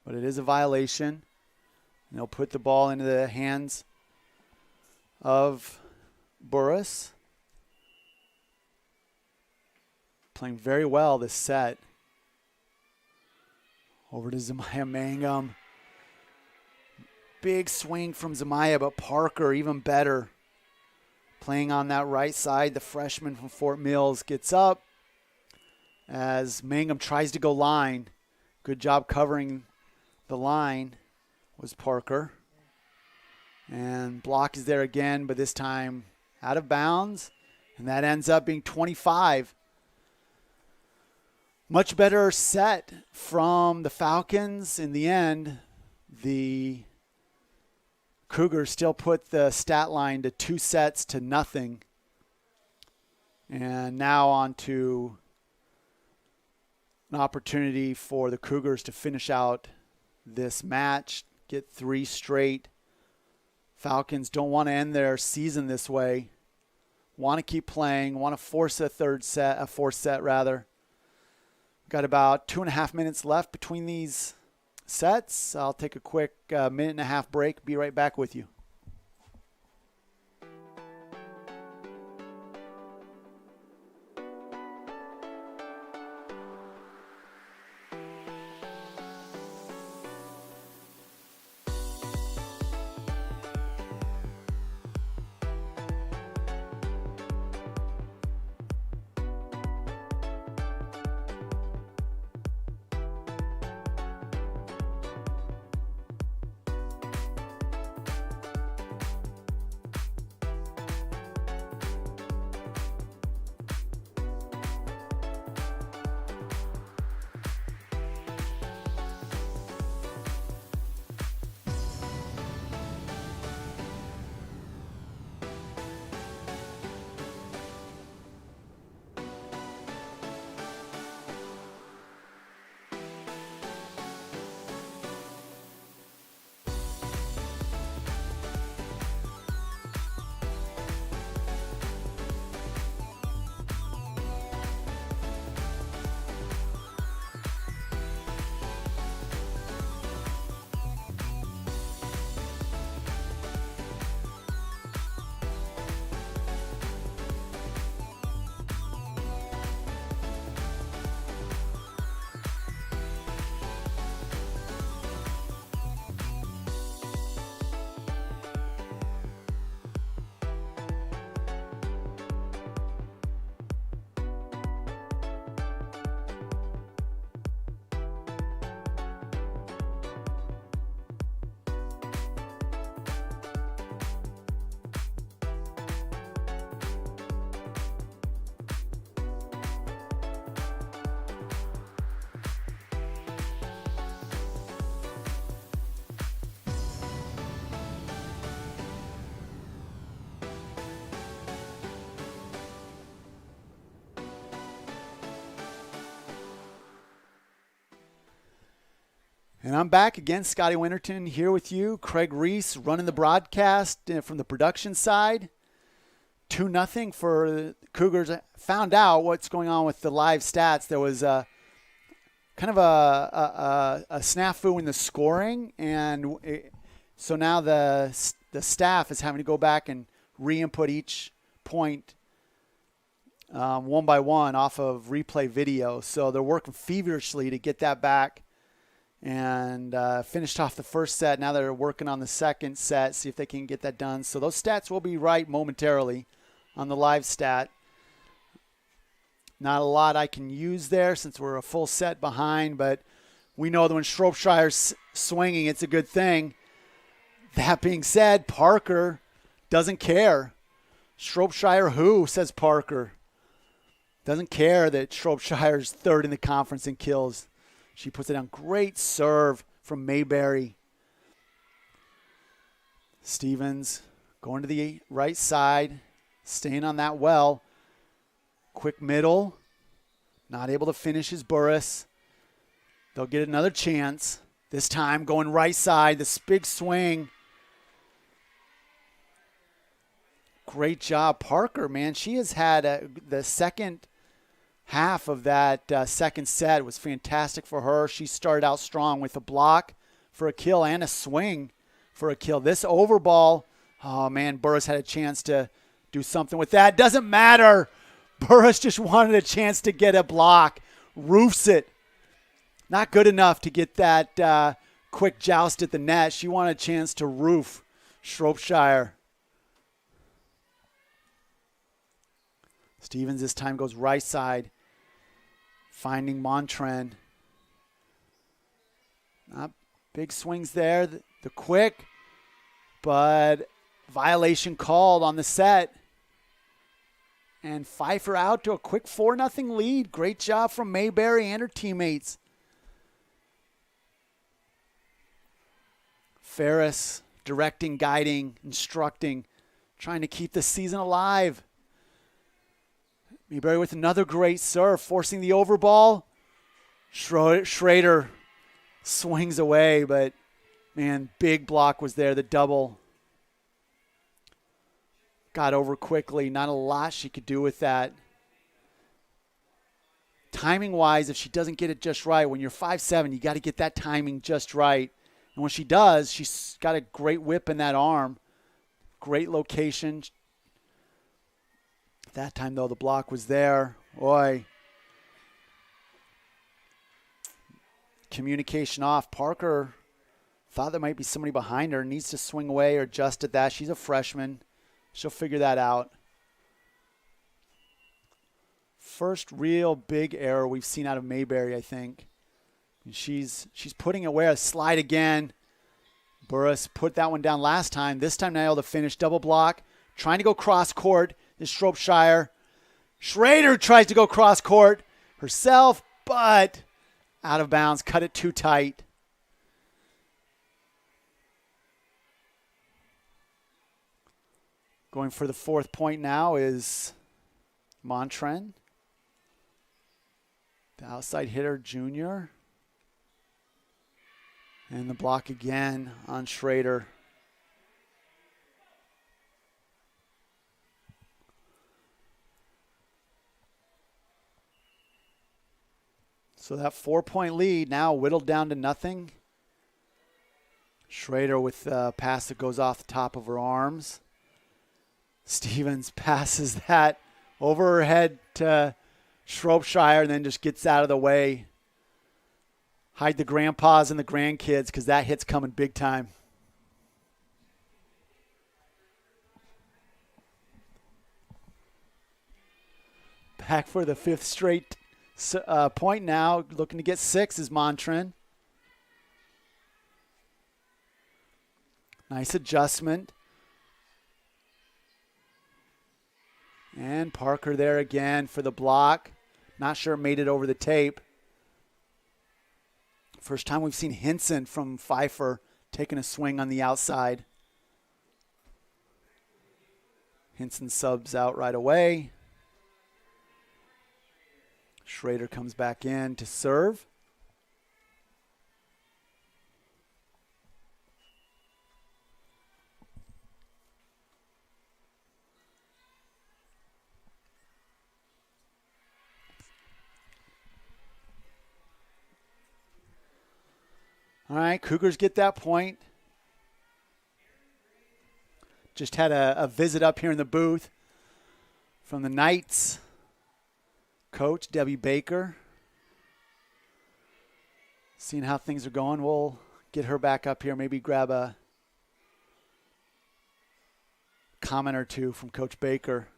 But it is a violation. And they'll put the ball into the hands of Burris. Playing very well this set. Over to Zamaya Mangum. Big swing from Zamaya, but Parker even better. Playing on that right side, the freshman from Fort Mills gets up as Mangum tries to go line. Good job covering the line was Parker. And block is there again, but this time out of bounds. And that ends up being 25. Much better set from the Falcons. In the end, the Cougars still put the stat line to 2 sets to nothing. And now on to an opportunity for the Cougars to finish out this match, get 3 straight. Falcons don't want to end their season this way. Want to keep playing, want to force a fourth set rather. Got about 2.5 minutes left between these sets. I'll take a quick 1.5-minute break. Be right back with you. And I'm back again, Scotty Winterton here with you. Craig Reese running the broadcast from the production side. 2-0 for Cougars. Found out what's going on with the live stats. There was kind of a snafu in the scoring, and so now the staff is having to go back and re-input each point one by one off of replay video. So they're working feverishly to get that back. And finished off the first set. Now they're working on the second set, see if they can get that done. So those stats will be right momentarily on the live stat. Not a lot I can use there since we're a full set behind, but we know that when Shropshire's swinging, it's a good thing. That being said, Parker doesn't care. Shropshire who, says Parker. Doesn't care that Shropshire's third in the conference in kills. She puts it down. Great serve from Mayberry. Stevens going to the right side, staying on that well. Quick middle. Not able to finish his Burris. They'll get another chance. This time going right side. This big swing. Great job, Parker, man. She has had the second half of that second set was fantastic for her. She started out strong with a block for a kill and a swing for a kill. This over ball, oh man, Burris had a chance to do something with that. Doesn't matter. Burris just wanted a chance to get a block. Roofs it. Not good enough to get that quick joust at the net. She wanted a chance to roof Shropshire. Stevens this time goes right side. Finding Montren. Not big swings there. The quick, but violation called on the set. And Pfeiffer out to a quick 4-0 lead. Great job from Mayberry and her teammates. Ferris directing, guiding, instructing, trying to keep the season alive. Mayberry with another great serve, forcing the overball. Schrader swings away, but, man, big block was there, the double. Got over quickly. Not a lot she could do with that. Timing-wise, if she doesn't get it just right, when you're 5'7", you got to get that timing just right. And when she does, she's got a great whip in that arm. Great location. That time, though, the block was there. Boy. Communication off. Parker thought there might be somebody behind her. Needs to swing away or adjust at that. She's a freshman. She'll figure that out. First real big error we've seen out of Mayberry, I think. And she's putting away a slide again. Burris put that one down last time. This time now able to finish. Double block. Trying to go cross court. Is Shropshire. Schrader tries to go cross court herself, but out of bounds. Cut it too tight. Going for the fourth point now is Montren. The outside hitter, Junior. And the block again on Schrader. So that 4-point lead now whittled down to nothing. Schrader with a pass that goes off the top of her arms. Stevens passes that over her head to Shropshire and then just gets out of the way. Hide the grandpas and the grandkids because that hit's coming big time. Back for the fifth straight point now. Looking to get 6 is Montren. Nice adjustment. And Parker there again for the block. Not sure it made it over the tape. First time we've seen Hinson from Pfeiffer taking a swing on the outside. Hinson subs out right away. Schrader comes back in to serve. All right, Cougars get that point. Just had a visit up here in the booth from the Knights coach, Debbie Baker. Seeing how things are going, we'll get her back up here, maybe grab a comment or two from Coach Baker.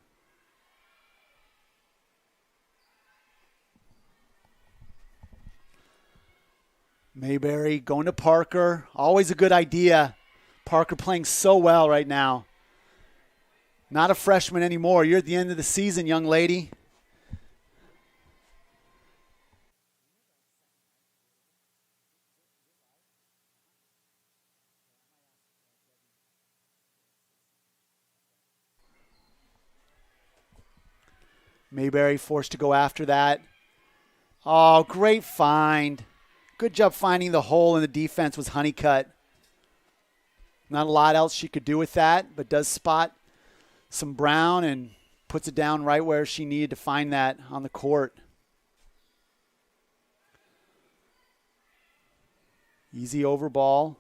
Mayberry going to Parker. Always a good idea. Parker playing so well right now. Not a freshman anymore. You're at the end of the season, young lady. Mayberry forced to go after that. Oh, great find. Good job finding the hole in the defense was Honeycutt. Not a lot else she could do with that, but does spot some Brown and puts it down right where she needed to find that on the court. Easy over ball.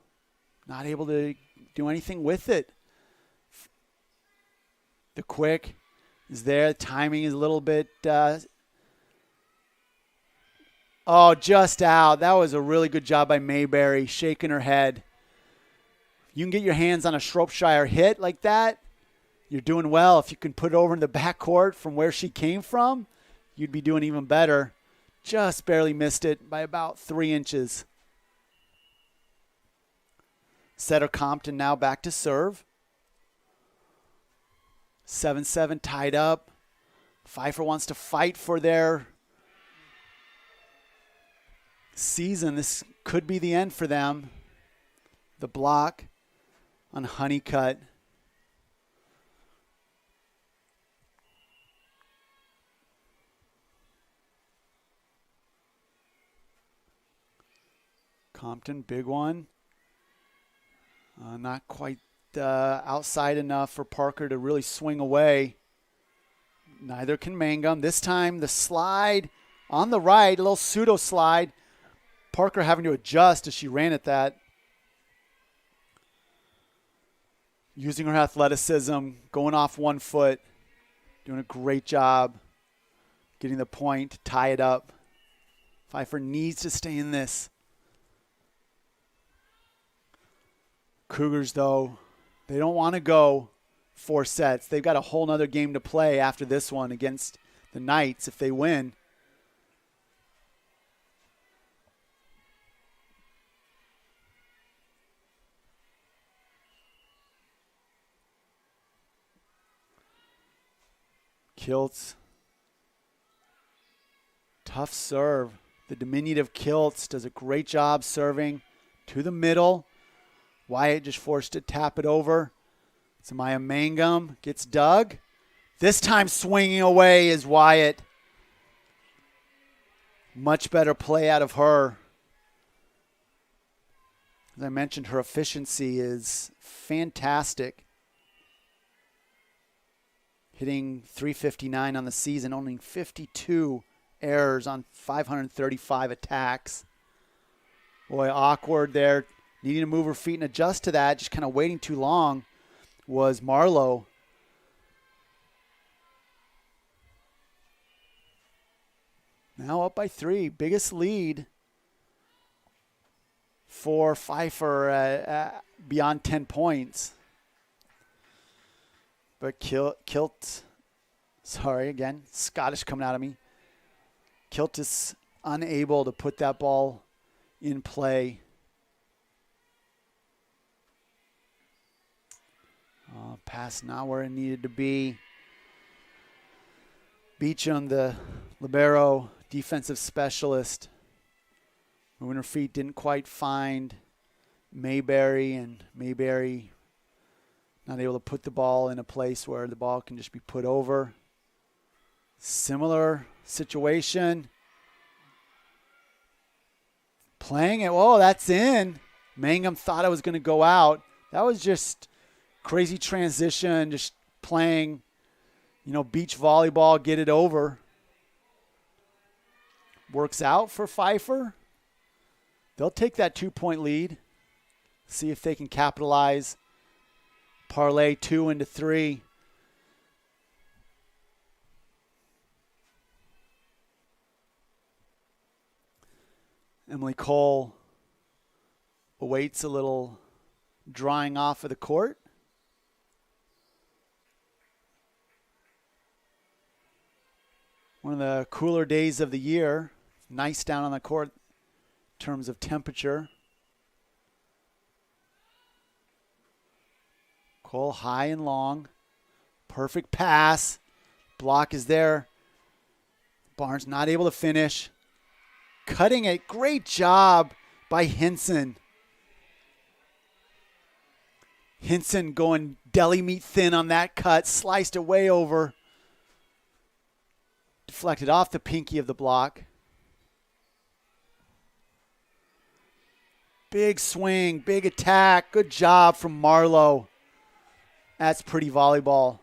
Not able to do anything with it. The quick is there. The timing is a little bit... just out. That was a really good job by Mayberry, shaking her head. You can get your hands on a Shropshire hit like that, you're doing well. If you can put it over in the backcourt from where she came from, you'd be doing even better. Just barely missed it by about 3 inches. Setter Compton now back to serve. 7-7 tied up. Pfeiffer wants to fight for their season. This could be the end for them. The block on Honeycutt. Compton, big one. Not quite outside enough for Parker to really swing away. Neither can Mangum. This time the slide on the right, a little pseudo slide. Parker having to adjust as she ran at that. Using her athleticism, going off 1 foot, doing a great job getting the point to tie it up. Pfeiffer needs to stay in this. Cougars, though, they don't want to go 4 sets. They've got a whole nother game to play after this one against the Knights if they win. Kiltz. Tough serve. The diminutive Kiltz does a great job serving to the middle. Wyatt just forced to tap it over. Samaya Mangum gets dug. This time swinging away is Wyatt. Much better play out of her. As I mentioned, her efficiency is fantastic. Hitting .359 on the season, only 52 errors on 535 attacks. Boy, awkward there. Needing to move her feet and adjust to that, just kind of waiting too long, was Marlowe. Now up by 3. Biggest lead for Pfeiffer beyond 10 points. But Kilt, sorry, again, Scottish coming out of me. Kilt is unable to put that ball in play. Pass not where it needed to be. Beecham, the libero defensive specialist, moving her feet, didn't quite find Mayberry, and Mayberry not able to put the ball in a place where the ball can just be put over. Similar situation. Playing it. Oh, that's in. Mangum thought it was going to go out. That was just crazy transition, just playing, beach volleyball, get it over. Works out for Pfeiffer. They'll take that 2-point lead. See if they can capitalize. Parlay 2 into 3. Emily Cole awaits a little drying off of the court. One of the cooler days of the year. Nice down on the court in terms of temperature. Cole high and long. Perfect pass. Block is there. Barnes not able to finish. Cutting it. Great job by Hinson. Hinson going deli meat thin on that cut. Sliced it way over. Deflected off the pinky of the block. Big swing. Big attack. Good job from Marlowe. That's pretty volleyball.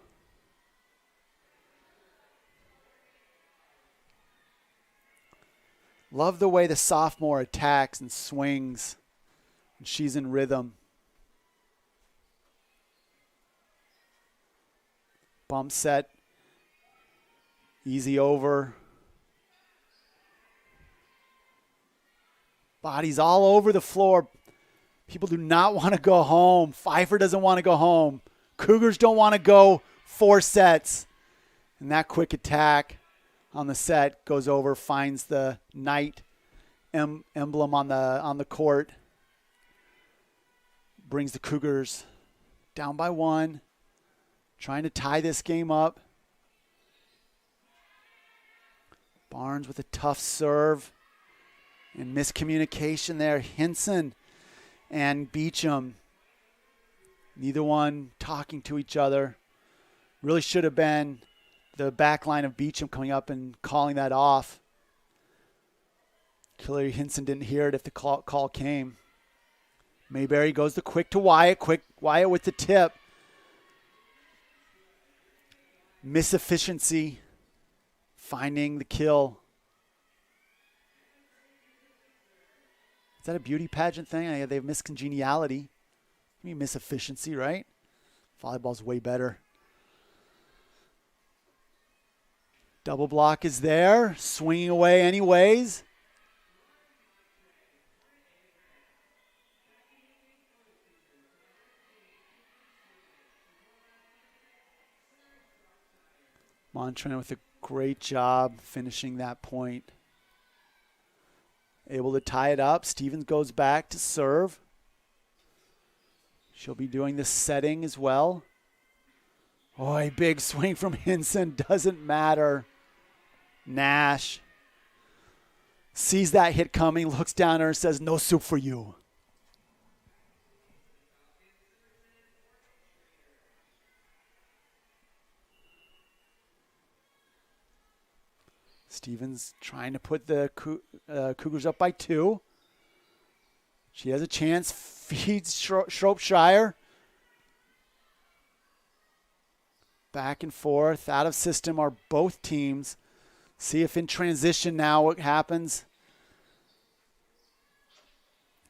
Love the way the sophomore attacks and swings when she's in rhythm. Bump set. Easy over. Bodies all over the floor. People do not want to go home. Pfeiffer doesn't want to go home. Cougars don't want to go 4 sets. And that quick attack on the set goes over, finds the knight emblem on the court. Brings the Cougars down by 1. Trying to tie this game up. Barnes with a tough serve. And miscommunication there. Hinson and Beecham. Neither one talking to each other. Really should have been the back line of Beecham coming up and calling that off. Clearly Hinson didn't hear it if the call came. Mayberry goes the quick to Wyatt. Wyatt with the tip. Miss efficiency. Finding the kill. Is that a beauty pageant thing? They have miscongeniality. I mean, miss efficiency, right? Volleyball's way better. Double block is there. Swinging away anyways. Montran with a great job finishing that point. Able to tie it up. Stevens goes back to serve. She'll be doing the setting as well. Oh, a big swing from Hinson. Doesn't matter. Nash sees that hit coming, looks down at her and says, "No soup for you." Stevens trying to put the Cougars up by 2. She has a chance. Feeds Shropshire. Back and forth. Out of system are both teams. See if in transition now what happens.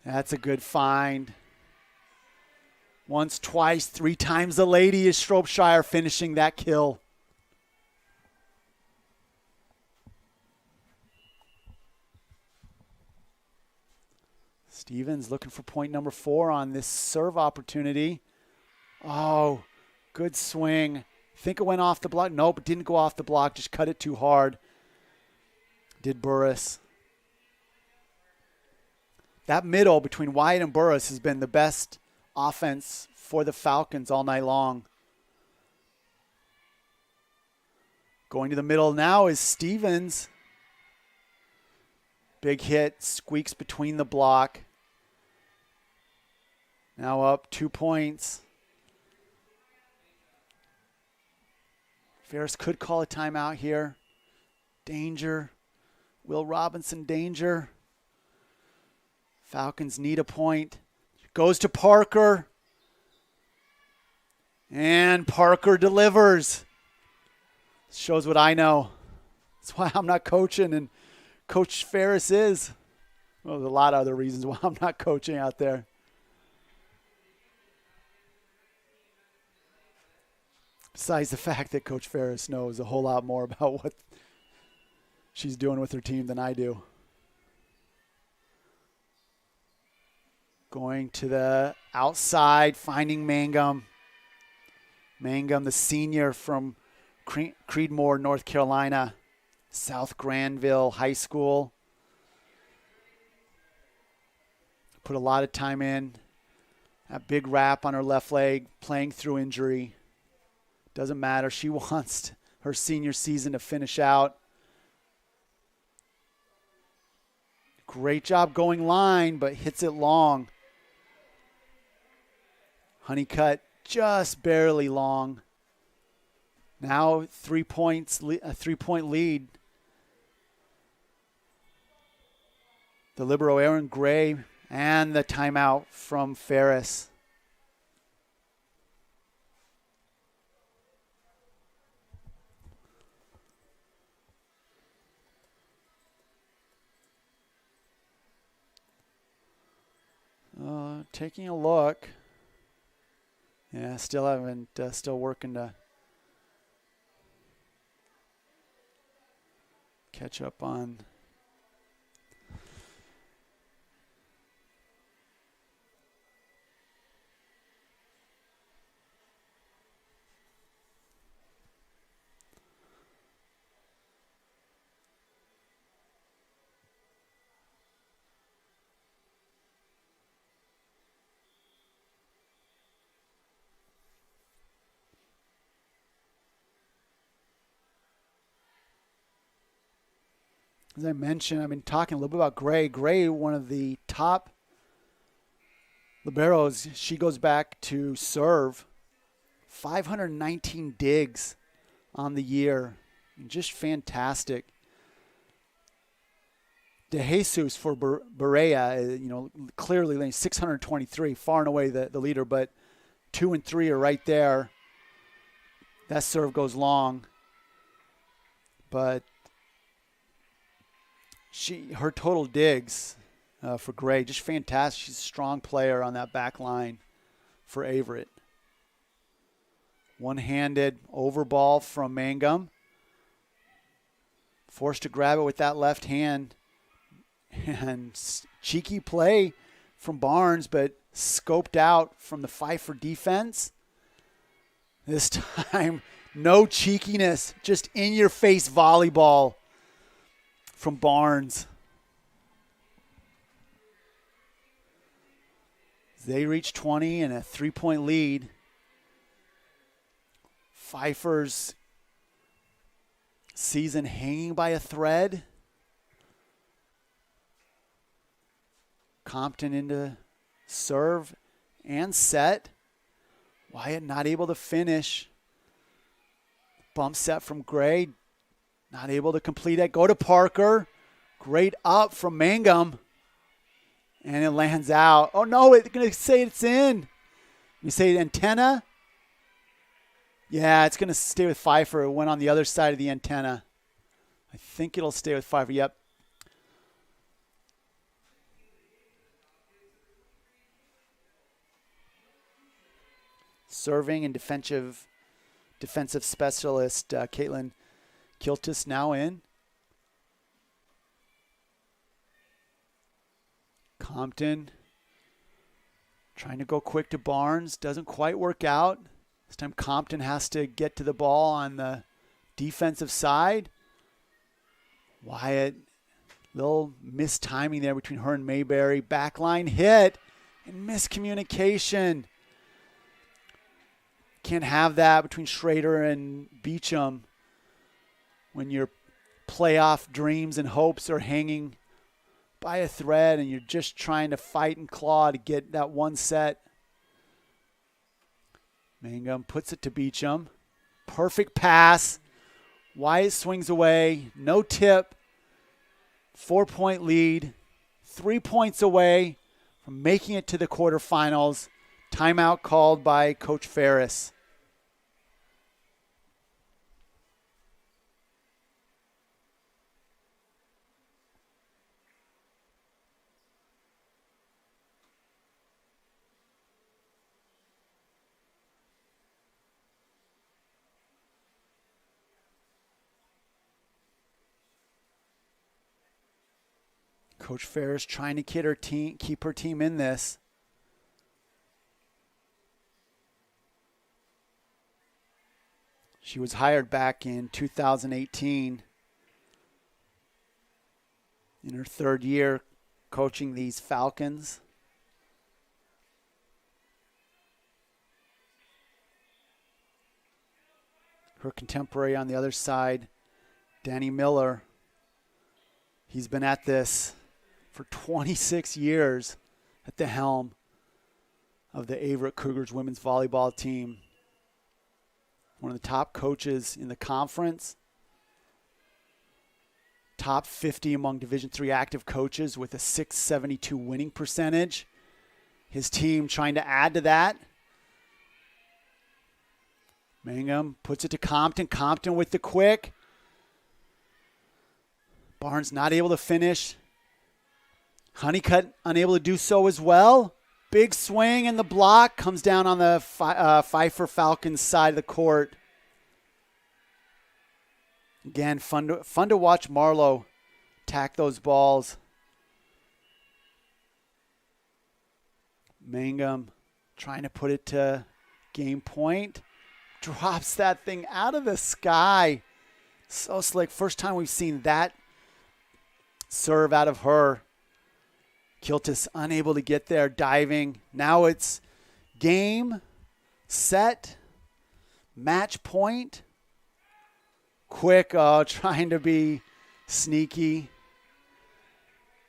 That's a good find. Once, twice, 3 times the lady is Shropshire finishing that kill. Stevens looking for point number 4 on this serve opportunity. Oh, good swing. Think it went off the block. Nope, it didn't go off the block. Just cut it too hard. Did Burris. That middle between Wyatt and Burris has been the best offense for the Falcons all night long. Going to the middle now is Stevens. Big hit, squeaks between the block. Now up 2 points. Ferris could call a timeout here. Danger. Will Robinson danger. Falcons need a point. Goes to Parker. And Parker delivers. Shows what I know. That's why I'm not coaching and Coach Ferris is. Well, there's a lot of other reasons why I'm not coaching out there. Besides the fact that Coach Ferris knows a whole lot more about what she's doing with her team than I do. Going to the outside, finding Mangum. Mangum, the senior from Creedmoor, North Carolina, South Granville High School. Put a lot of time in. A big wrap on her left leg, playing through injury. Doesn't matter. She wants her senior season to finish out. Great job going line, but hits it long. Honeycutt just barely long. Now 3 points, a 3-point lead. The libero Aaron Gray and the timeout from Ferris. Taking a look. Yeah, still haven't, still working to catch up on. As I mentioned, I've been talking a little bit about Gray. Gray, one of the top liberos. She goes back to serve. 519 digs on the year. Just fantastic. De Jesus for Berea, clearly 623, far and away the leader, but 2 and 3 are right there. That serve goes long. But her total digs for Gray, just fantastic. She's a strong player on that back line for Averett. One-handed over ball from Mangum. Forced to grab it with that left hand. And cheeky play from Barnes, but scoped out from the Pfeiffer defense. This time, no cheekiness, just in-your-face volleyball from Barnes. They reach 20 and a 3-point lead. Pfeiffer's season hanging by a thread. Compton into serve and set. Wyatt not able to finish. Bump set from Gray. Not able to complete it. Go to Parker. Great up from Mangum. And it lands out. Oh, no, it's going to say it's in. You say antenna? Yeah, it's going to stay with Pfeiffer. It went on the other side of the antenna. I think it'll stay with Pfeiffer. Yep. Serving and defensive specialist Caitlin Kiltis now in. Compton trying to go quick to Barnes. Doesn't quite work out. This time Compton has to get to the ball on the defensive side. Wyatt, little mistiming there between her and Mayberry. Backline hit and miscommunication. Can't have that between Schrader and Beecham when your playoff dreams and hopes are hanging by a thread and you're just trying to fight and claw to get that one set. Mangum puts it to Beecham. Perfect pass. Wyatt swings away. No tip. 4-point lead. 3 points away from making it to the quarterfinals. Timeout called by Coach Ferris. Coach Ferris trying to keep her team in this. She was hired back in 2018. In her third year coaching these Falcons. Her contemporary on the other side, Danny Miller. He's been at this for 26 years at the helm of the Averett Cougars women's volleyball team. One of the top coaches in the conference. Top 50 among Division III active coaches with a .672 winning percentage. His team trying to add to that. Mangum puts it to Compton. Compton with the quick. Barnes not able to finish. Honeycutt unable to do so as well. Big swing and the block comes down on the Pfeiffer Falcons side of the court. Again, fun to watch Marlowe attack those balls. Mangum trying to put it to game point. Drops that thing out of the sky. So slick. First time we've seen that serve out of her. Kiltis unable to get there, diving. Now it's game, set, match point. Quick, trying to be sneaky.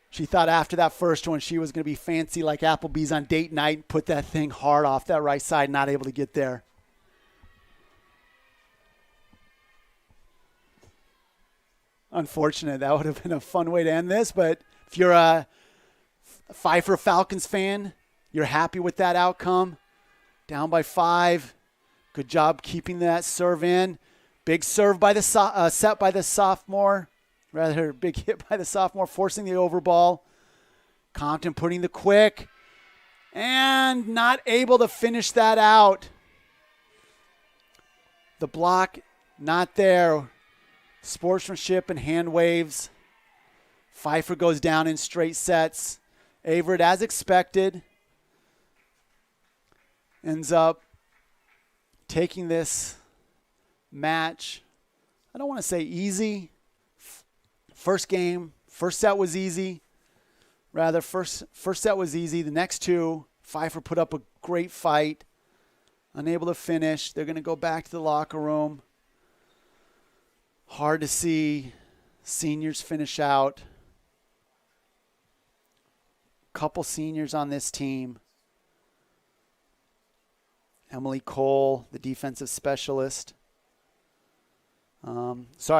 She thought after that first one she was going to be fancy like Applebee's on date night. Put that thing hard off that right side, not able to get there. Unfortunate. That would have been a fun way to end this, but if you're a Pfeiffer Falcons fan, you're happy with that outcome. Down by 5. Good job keeping that serve in. Big serve by the set by the sophomore. Rather, big hit by the sophomore, forcing the overball. Compton putting the quick. And not able to finish that out. The block not there. Sportsmanship and hand waves. Pfeiffer goes down in straight sets. Averett, as expected, ends up taking this match. I don't want to say easy. First game, first set was easy. Rather, first set was easy. The next two, Pfeiffer put up a great fight. Unable to finish. They're going to go back to the locker room. Hard to see seniors finish out. Couple seniors on this team. Emily Cole, the defensive specialist.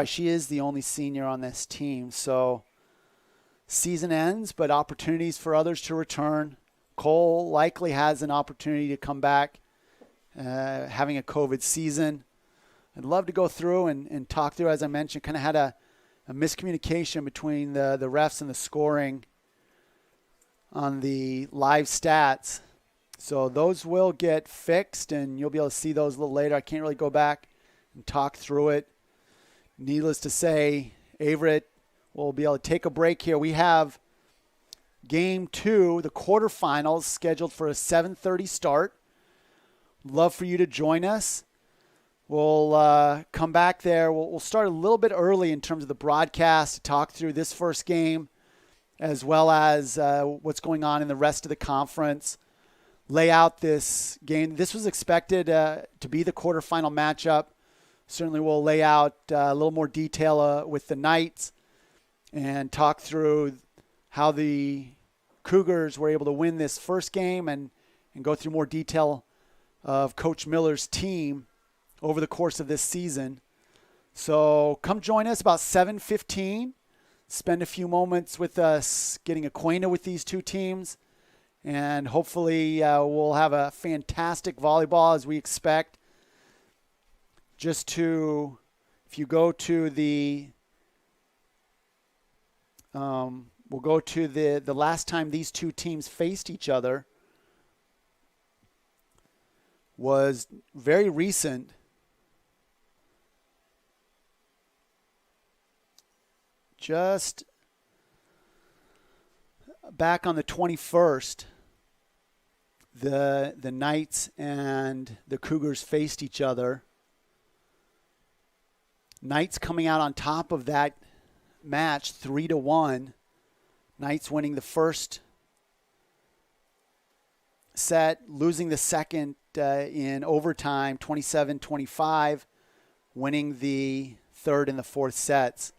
She is the only senior on this team. So season ends, but opportunities for others to return. Cole likely has an opportunity to come back, having a COVID season. I'd love to go through and talk through, as I mentioned, kind of had a miscommunication between the refs and the scoring on the live stats. So those will get fixed, and you'll be able to see those a little later. I can't really go back and talk through it. Needless to say, Averett will be able to take a break here. We have Game 2, the quarterfinals, scheduled for a 7:30 start. Love for you to join us. We'll come back there. We'll start a little bit early in terms of the broadcast to talk through this first game, as well as what's going on in the rest of the conference. Lay out this game. This was expected to be the quarterfinal matchup. Certainly we'll lay out a little more detail with the Knights and talk through how the Cougars were able to win this first game and go through more detail of Coach Miller's team over the course of this season. So come join us about 7:15. Spend a few moments with us getting acquainted with these two teams. And hopefully we'll have a fantastic volleyball as we expect. If you go to we'll go to the last time these two teams faced each other was very recent. Just back on the 21st, the Knights and the Cougars faced each other. Knights coming out on top of that match 3-1. Knights winning the first set, losing the second in overtime, 27-25, winning the third and the fourth sets.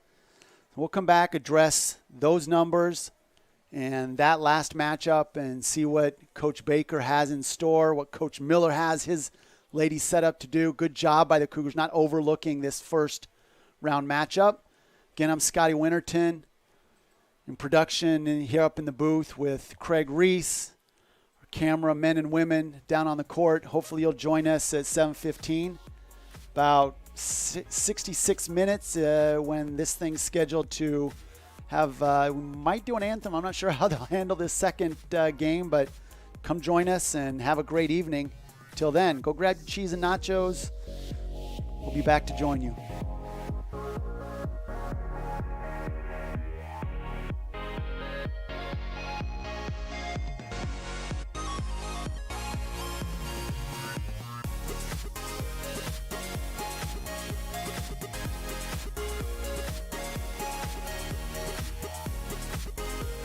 We'll come back, address those numbers and that last matchup and see what Coach Baker has in store, what Coach Miller has his ladies set up to do. Good job by the Cougars not overlooking this first round matchup. Again, I'm Scotty Winterton in production and here up in the booth with Craig Reese, our camera men and women down on the court. Hopefully you'll join us at 7:15. About 66 minutes when this thing's scheduled to have, we might do an anthem. I'm not sure how they'll handle this second game, but come join us and have a great evening. Till then, go grab your cheese and nachos. We'll be back to join you.